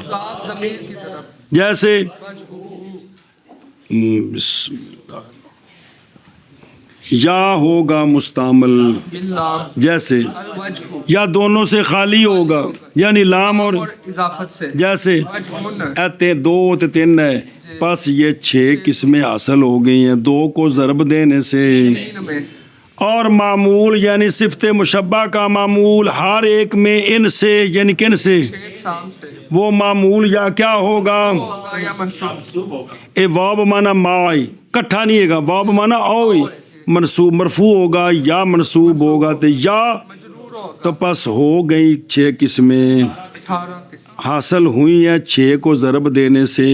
ضمیر کی طرف جیسے یا ہوگا مستعمل، باللام جیسے الوجہ یا دونوں سے خالی ہوگا یعنی لام اور اور اضافت سے جیسے وجہ اتے دو تے تین ہے، پس یہ 6 قسمیں حاصل ہو گئی ہیں 2 کو ضرب دینے سے، تین میں اور معمول یعنی صفت مشبہ کا معمول ہر ایک میں ان سے یعنی کن سے، ایک سام سے وہ معمول یا کیا ہوگا، ہوگا یا منصوب منصوب ہوگا، اے واب مانا مائی کٹھا نہیں ہے گا، واب مانا اوئی منصوب مرفوع ہوگا یا منصوب ہوگا تو یا، مجرور ہوگا تو پس ہو گئی 6 قسمیں سارا قسم حاصل ہوئی ہیں 6 کو ضرب دینے سے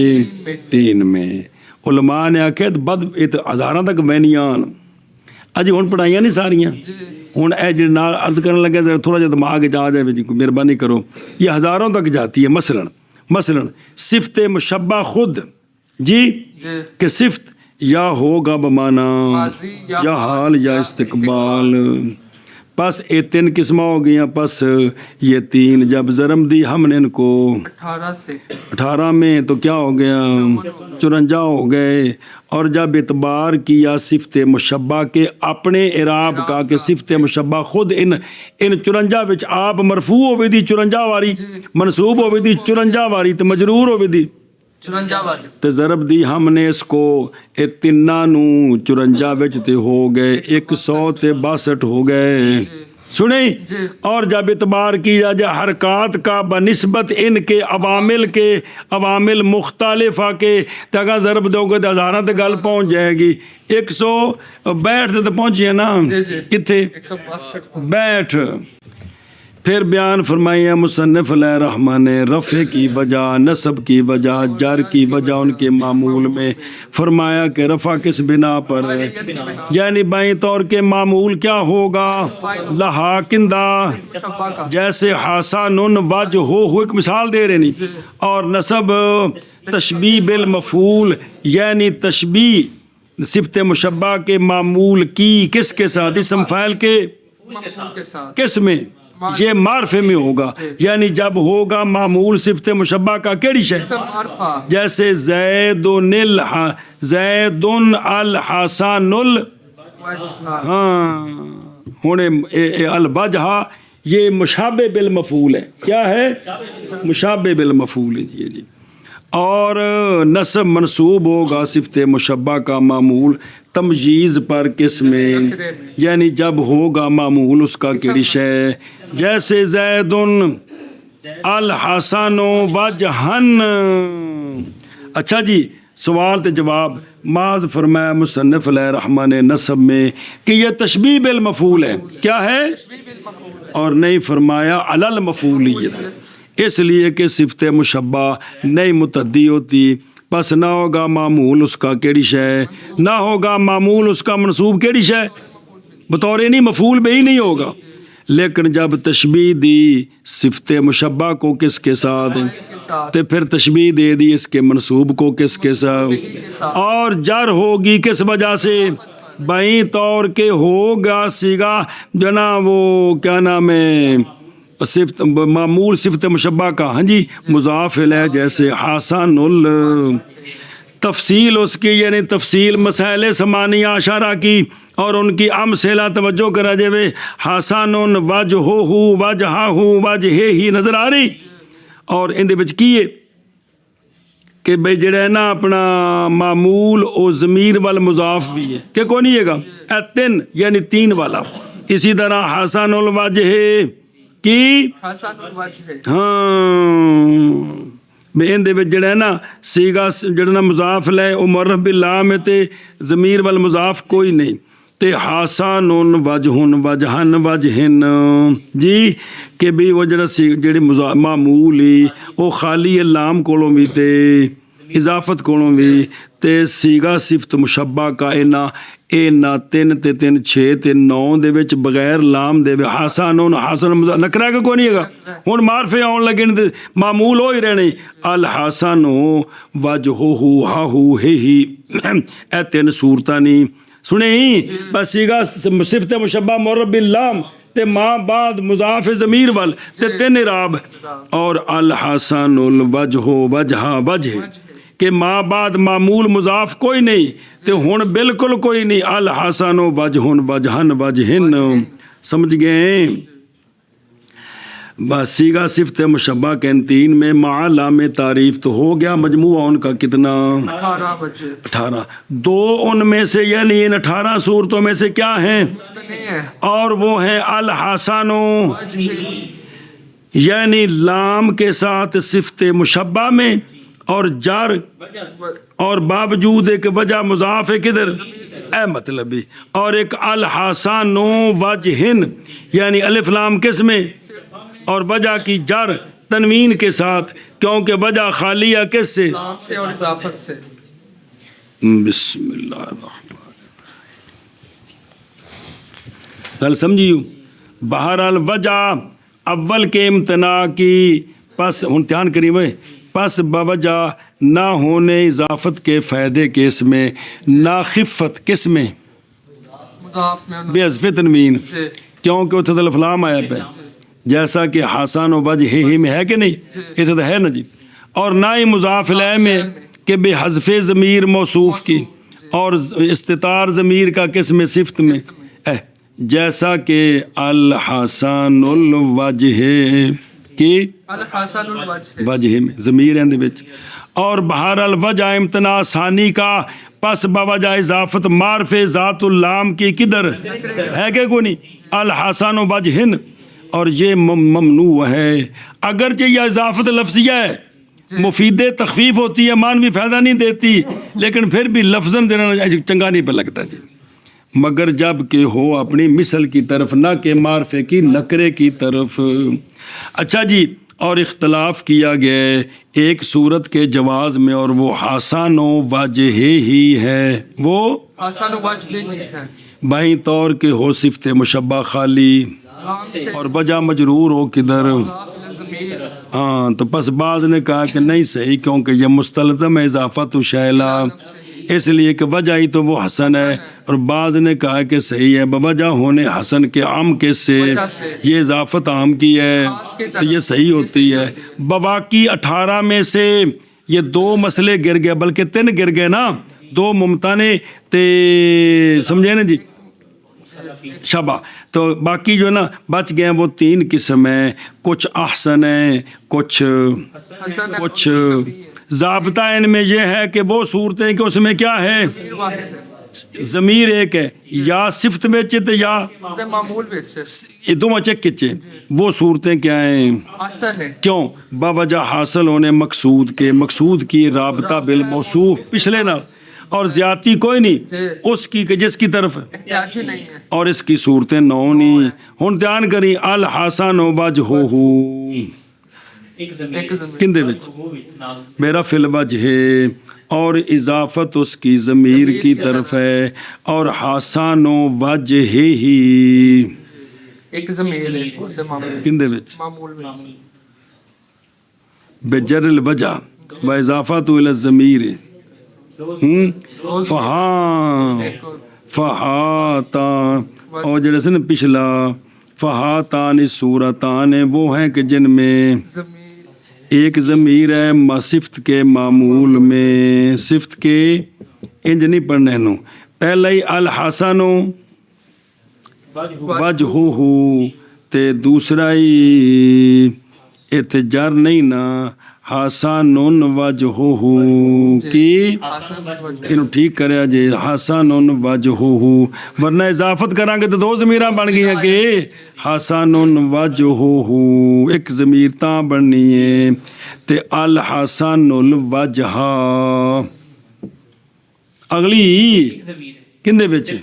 3 میں، علماء نے آکھے بد ہزاراں تک وینیان، اجی ہن پڑھائیاں نہیں ساریاں، ہن اے جڑے نال عرض کرنے لگے ذرا تھوڑا جہا دماغ جا جائے جی مہربانی کرو، یہ ہزاروں تک جاتی ہے، مثلا صفت مشبہ خود جی جی کہ صفت یا ہوگا بمانا ماضی یا حال یا استقبال، پس یہ 3 قسمیں ہو گئیں، پس یہ 3 جب ضرب دی ہم نے ان کو 18 سے 18 میں تو کیا ہو گیا 54 ہو گئے، اور جب اعتبار کیا صفت مشبہ کے اپنے اعراب کا کہ صفت مشبہ خود ان 54 وچ آپ مرفوع ہوئی دی 54 واری، منصوب ہوئی دی 54 واری تے مجرور ہوئی دی 54 والی تے ضرب دی ہم نے اس کو اے تیناں نو 54 وچ تے ہو گئے 162 ہو گئے، سنیں، اور جب اعتبار کیا جائے حرکات کا بنسبت ان کے عوامل مختلفہ کے تگہ ضرب دو گے تو ہزاراں تے گل پہنچ جائے گی، 162 تے پہنچی ہے نا، کتنے 162 پھر بیان فرمائیے مصنف علیہ الرحمٰن نے رفع کی وجہ، نصب کی وجہ، جر کی وجہ ان کے معمول میں فرمایا کہ رفع کس بنا پر ہے، یعنی بائیں طور کے معمول کیا ہوگا لہا کندہ، مشبہ کا جیسے حسن وجہ ہو ایک مثال دے رہے نہیں، اور نصب تشبیہ بالمفعول یعنی تشبیہ صفت مشبہ کے معمول کی کس کے ساتھ اسم فاعل کے مفعول کے ساتھ کس میں یہ معرفے میں ہوگا، یعنی جب ہوگا معمول صفت مشبہ کا کیڑی شے اسم عرفہ جیسے زید الحسن وجہ ہاں ہونے الوجہ یہ مشابہ بالمفعول ہے، کیا ہے مشابہ بالمفعول ہے جی، اور نصب منصوب ہوگا صفت مشبہ کا معمول تمجیز پر کس میں، یعنی جب ہوگا معمول اس کا کیڑی شے، جیسے زید الحسن وجہن۔ اچھا جی، سوال تے جواب معاذ فرمایا مصنف علیہ الرحمٰن نے نصب میں کہ یہ تشبیہ بالمفعول ہے، کیا ہے، اور نہیں فرمایا علی المفعولیت، اس لیے کہ صفت مشبہ نہیں متعدی ہوتی، بس نہ ہوگا معمول اس کا کیڑی شے، نہ ہوگا معمول اس کا منصوب کیڑی شے، بطور نہیں مفعول بھی ہی نہیں ہوگا، لیکن جب تشبیہ دی صفت مشبہ کو کس کے ساتھ تو پھر تشبیہ دے دی اس کے منصوب کو کس کے ساتھ، اور جر ہوگی کس وجہ سے بائیں طور کے ہوگا سیگا جو نا وہ کیا نام ہے صفت معمول صفت مشبہ کا، ہاں جی مضاف الیہ، جیسے حسن تفصیل اس کی یعنی تفصیل مسائل ثمانیہ عشرہ کی اور ان کی امثلہ توجہ کرا جائے، حسن وجہہ وجہہ وجہ ہی نظر آ رہی، اور ان دے وچ کی ہے کہ بھئی جڑا ہے نا اپنا معمول او ضمیر والمضاف بھی ہے کہ کون نہیں ہے گا اے 3 یعنی 3 والا، اسی طرح حسن الوجہ کی حسن الوجہ ہاں میں ان دے وچ جڑا ہے نا سیگا جڑا نا مضاف لے او معرف باللام تے ضمیر والمضاف کوئی نہیں، تے حسن وجہ وجہن وجہن جی کہ بھی وہ جڑا جڑے معمول ہی او خالی لام کولوں بھی تے اضافت کولوں بھی تے سیگا صفت مشبہ کا اینا 3 تے 3 6 تے 9 دے وچ بغیر لام دے حسن نکرا کہ کوئی نہیں ہے گا، ہن معرفے آن لگے تے معمول ہو ہی رہنے، الحسن وجہہ ہاہو ہی اے 3 صورتاں نہیں سنیں، بس سیگا صفت مشبہ معرب باللام تے ماں بعد مضاف ضمیر وال تے 3 اعراب، اور الحسن الوجہ وجہ وجہ کہ ماں بعد معمول مضاف کوئی نہیں تے ہن بالکل کوئی نہیں، الحسن وجہ وجہن وجہن، سمجھ گئے، بس سیگا صفت مشبہ کے ان 3 میں مع لام تعریف تو ہو گیا، مجموعہ ان کا کتنا 18 بجے 18، 2 ان میں سے یعنی ان 18 صورتوں میں سے کیا ہیں، نہیں ہے اور وہ ہیں الحسن یعنی لام کے ساتھ صفت مشبہ میں اور جار اور باوجود ایک وجہ مضاف ہے کدھر اے مطلبی، اور ایک الحسن وجہن یعنی الف لام کس میں اور وجہ کی جر تنوین کے ساتھ، کیونکہ وجہ خالیہ کس سے نام سے اور اضافت سے۔ بسم اللہ الرحمن گل سمجھیو، بہرحال وجہ اول کے امتناع کی، پس ہن دھیان کری ہوئے، پس بوجہ نہ ہونے اضافت کے فائدے کے اس میں، نہ خفت کس میں مضاف میں بے حذف تنوین، کیونکہ اتنے تو الفلام آیا پہ جیسا کہ حسن و وجہ ہی میں ہے کہ نہیں, اتنے تو ہے نا جی. اور نہ ہی مضاف الیہ میں کہ بے حذف ضمیر موصوف کی اور استتار ضمیر کا قسم صفت میں جیسا کہ الحسن الوجہ کی الحسن الوجہ وجہ میں ضمیر ہیں دے وچ. اور بہر الوجہ امتناع ثانی کا پس بوجہ اضافت معرف ذات اللام کی کدھر ہے کہ کوئی نہیں, الحسن وجہن, اور یہ ممنوع ہے اگرچہ یہ اضافت لفظیہ ہے, مفید تخفیف ہوتی ہے, معنوی فائدہ نہیں دیتی, لیکن پھر بھی لفظاً دینا چنگا نہیں پہ لگتا جی, مگر جب کہ ہو اپنی مثل کی طرف نہ کہ معرفے کی نکرے کی طرف. اچھا جی, اور اختلاف کیا گیا ہے ایک صورت کے جواز میں, اور وہ حسن و وجہ ہی ہے, وہ حسن وجہ ہی ہے بائیں طور کے ہو صفت مشبہ خالی اور وجہ مجرور ہو کدھر. ہاں تو پس بعض نے کہا کہ نہیں صحیح, کیونکہ یہ مستلزم ہے اضافت و شیلا, اس لیے کہ وجہ ہی تو وہ حسن ہے. اور بعض نے کہا کہ صحیح ہے بوجہ ہونے حسن کے عام کے سے یہ اضافت عام کی ہے تو یہ صحیح ہوتی ہے. بواقی 18 میں سے یہ 2 مسئلے گر گئے, بلکہ 3 گر گئے نا, 2 ممتانے تے سمجھے نا جی شبہ, تو باقی جو نا بچ گئے ہیں وہ 3 قسم ہیں, کچھ احسن ہیں, کچھ ضابطہ ان میں یہ ہے کہ وہ صورتیں کہ اس میں کیا ہے ضمیر ایک ہے, یا صفت بیچے تو یا معمول بیچے یہ دو چیک کچے, وہ صورتیں کیا ہیں حسن ہے کیوں باوجہ حاصل ہونے مقصود کے, مقصود کی رابطہ بالموصوف پچھلے نہ, اور زیادتی کوئی نہیں اس کی کہ جس کی طرف احتیاجی نہیں ہے, اور اس کی صورتیں 9 نہیں. ہن دھیان کری الحسن وجہہ ایک زمین کندے وچ میرا فی الوجہ ہے, اور اضافت اس کی ضمیر کی طرف ہے, اور حسن وجہ ہی ایک ضمیر ہے اسے معمول کندے وچ معمول میں بجر الوجہ و اضافت الى الضمیر فہاتا, اور جیسے سے نا پچھلا فہاتان صورتان وہ ہیں کہ جن میں ایک ضمیر ہے صفت کے معمول میں, صفت کے انج نہیں پڑھنے نو, پہلے ہی الحسن وجہہ تے دوسرا ہی اتجار نہیں نا حسن وجہہ کی انہوں ٹھیک کریا جے حسن وجہہ, ورنہ اضافت کریں گے تو 2 ضمیراں بن گئی ہیں کہ حسن وجہہ, ایک ضمیر تاں بننی ہے تے الحسن الوجہ اگلی کندے بچے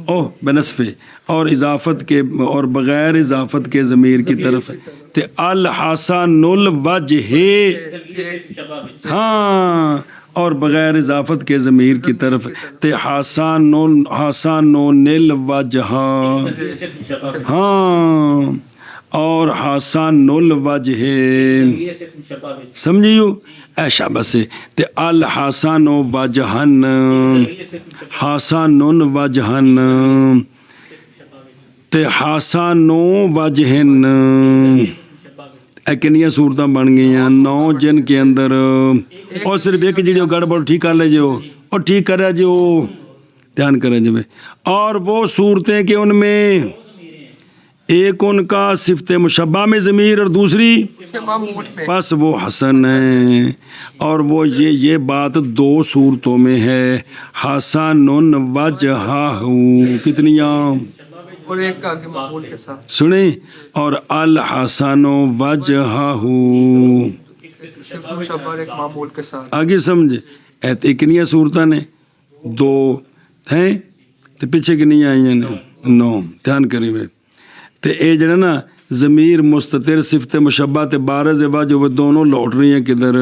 اوہ بنصف, اور اضافت کے اور بغیر اضافت کے ضمیر کی طرف تے الحسن الوجہ, ہاں اور بغیر اضافت کے ضمیر کی طرف تے حسن الوجہ, ہاں اور حسن الوجہ سمجھیو ایشا بس تے الحسن وجہن, حسن وجہن تے حسن وجہن, کنیاں صورتیں بن گئی ہیں 9 جن کے اندر, اور صرف ایک جڑی گڑبڑ ٹھیک کر لے جو, اور ٹھیک کرے جو دھیان کریں جو, اور وہ صورتیں کہ ان میں ایک ان کا صفت مشبہ میں ضمیر اور دوسری بس وہ حسن ہے, اور وہ یہ بات 2 صورتوں میں ہے حسن وجہہ کتنیاں اور ایک آگے معمول کے ساتھ سنیں, اور الحسن وجہہ صرف مشبہ ایک معمول کے ساتھ آگے سمجھے ایت کنیاں صورتیں نے 2 ہیں تو پیچھے کنیاں آئی ہیں 9, دھیان کری میں تے اے جڑا نا ضمیر مستتر صفت مشبہ تے بارز وجہ وہ دونوں لوٹ رہی ہیں کدھر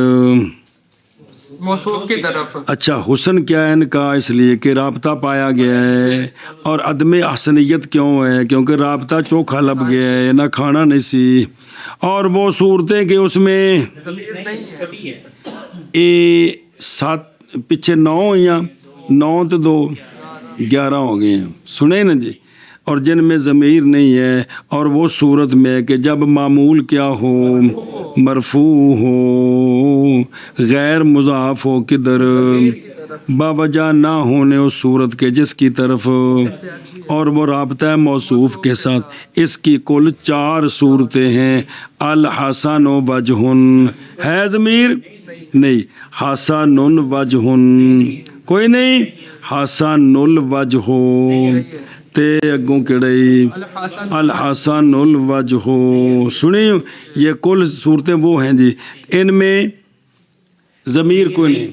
موصوف کی طرف. اچھا حسن کیا ہے ان کا؟ اس لیے کہ رابطہ پایا گیا ہے. اور عدم احسنیت کیوں ہے؟ کیونکہ رابطہ چوکھا لب گیا ہے، نہ کھانا نہیں سی. اور وہ صورتیں کہ اس میں اے 7 پیچھے 9 ہوئیاں، 9 تو 2 11 ہو گئے ہیں. سنیں نا جی. اور جن میں ضمیر نہیں ہے، اور وہ صورت میں کہ جب معمول کیا ہو، مرفوع ہو، غیر مضاف ہو کدھر، باوجہ نہ ہونے اس صورت کے جس کی طرف، اور وہ رابطہ موصوف کے ساتھ۔ اس کی کل 4 صورتیں ہیں۔ الحسن وجہ ہے ضمیر نہیں، حسن وجہ کوئی نہیں، حسن الوجہ تے اگوں کڑئی الحسن الوجہ۔ سنیں یہ کل صورتیں وہ ہیں جی، ان میں ضمیر کوئی نہیں،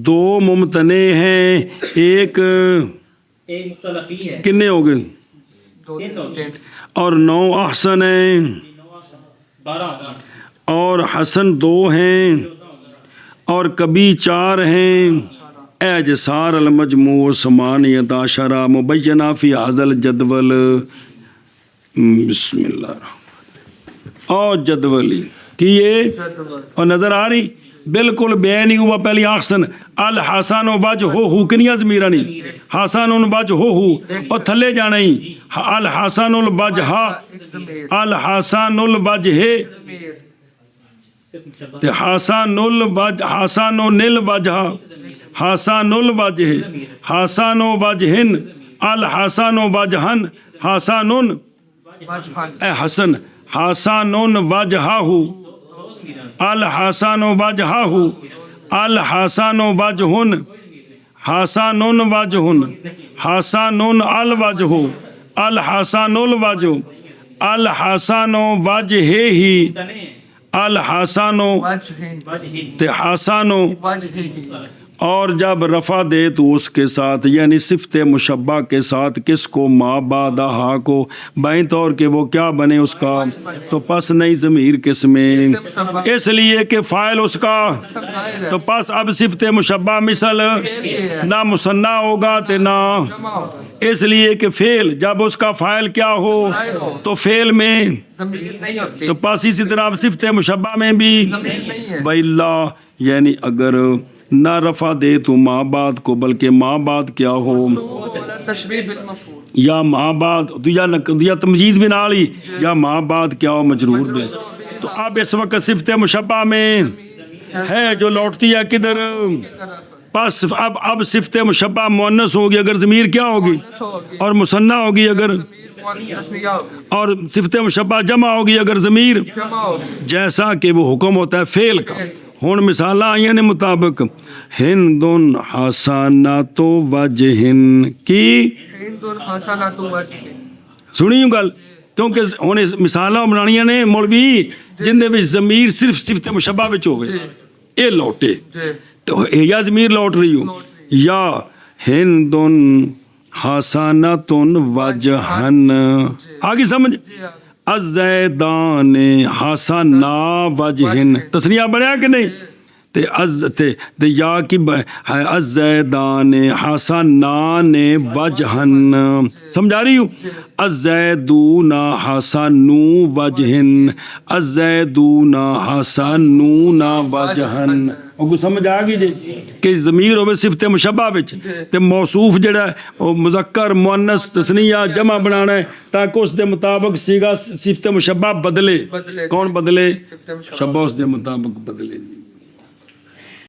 2 ممتنع ہیں، ایک مختلفی ہے، کتنے ہو گئے، 2 اور 9 احسن ہیں، 12 اور حسن 2 ہیں، اور کبھی 4 ہیں۔ اجسار المجموع ثمانیۃ عشرہ مبینہ فی ھذا الجدول۔ بسم اللہ الرحمن، اور جدولی کیے اور نظر آ رہی بالکل بے نہیں ہوا۔ پہلی احسن الحسن وجہ ہو کنیا ضمیرہ نہیں، حسن وجہ ہو اور تھلے جانا ہی الحسن الوجہ، الحسن الوجہ حسن الوجہ، حسن الوجہ، حسن الوجہ، حسن وجہن، الحسن وجہن، حسن اے حسن، حسن وجہہ، الحسن وجہہ، الحسن وجہن، حسن وجہن، حسن الوجہ، الحسن الوجہ، الحسن وجہہ، الحسن تے حسن، اور جب رفع دے تو اس کے ساتھ یعنی صفت مشبہ کے ساتھ کس کو، ما بعد ہا کو، بائیں طور کہ وہ کیا بنے اس کا، تو پس نہیں ضمیر کس میں، اس لیے کہ فاعل اس کا، تو پس اب صفت مشبہ مثل نہ مثنیٰ ہوگا تے نہ، اس لیے کہ فعل جب اس کا فاعل کیا ہو تو فعل میں، تو پس اسی طرح صفت مشبہ میں بھی وَإِلَّا، یعنی اگر نہ رفع دے تو ما بعد کو بلکہ ما بعد کیا ہو، تشبیہ بالمفعول، یا ما بعد یا تمجیز بھی نال ہی، یا ما بعد کیا ہو مجرور بھی۔ تو اب اس وقت صفت مشبہ میں ہے جو لوٹتی ہے کدھر، پس اب صفت مشبہ مؤنث ہوگی اگر ضمیر کیا ہوگی، اور مثنیٰ ہوگی اگر، اور صفت مشبہ جمع ہوگی اگر ضمیر، جیسا کہ وہ حکم ہوتا ہے فعل کا۔ ہن مثال آئیں نے مطابق ہندن حسنات وجہن کی، سنی ہوں گل، کیونکہ ہن مثالاں بنانیاں نے مولوی جن دے وچ ضمیر صرف صفت مشبہ وچ ہوے، اے لوٹے تو یا ضمیر لوٹ رہی ہو، یا ہندن حسنات وجہن، آگے سمجھ، الزیدان حسنا وجہن، تسنیہ بنیا کہ نہیں، تے یا کی الزیدان حسنان وجہن، سمجھا رہی ہوں، الزیدون حسنو وجہن، الزیدون حسنون وجہن، وہ سمجھ آ گئی جی کہ ضمیر ہوئے صفت مشبہ وچ تے موصوف جڑا ہے وہ مذکر مؤنث تثنیہ جمع بنانا ہے تاکہ اس دے مطابق صیغہ صفت مشبہ بدلے، کون بدلے، شبہ اس دے مطابق بدلے۔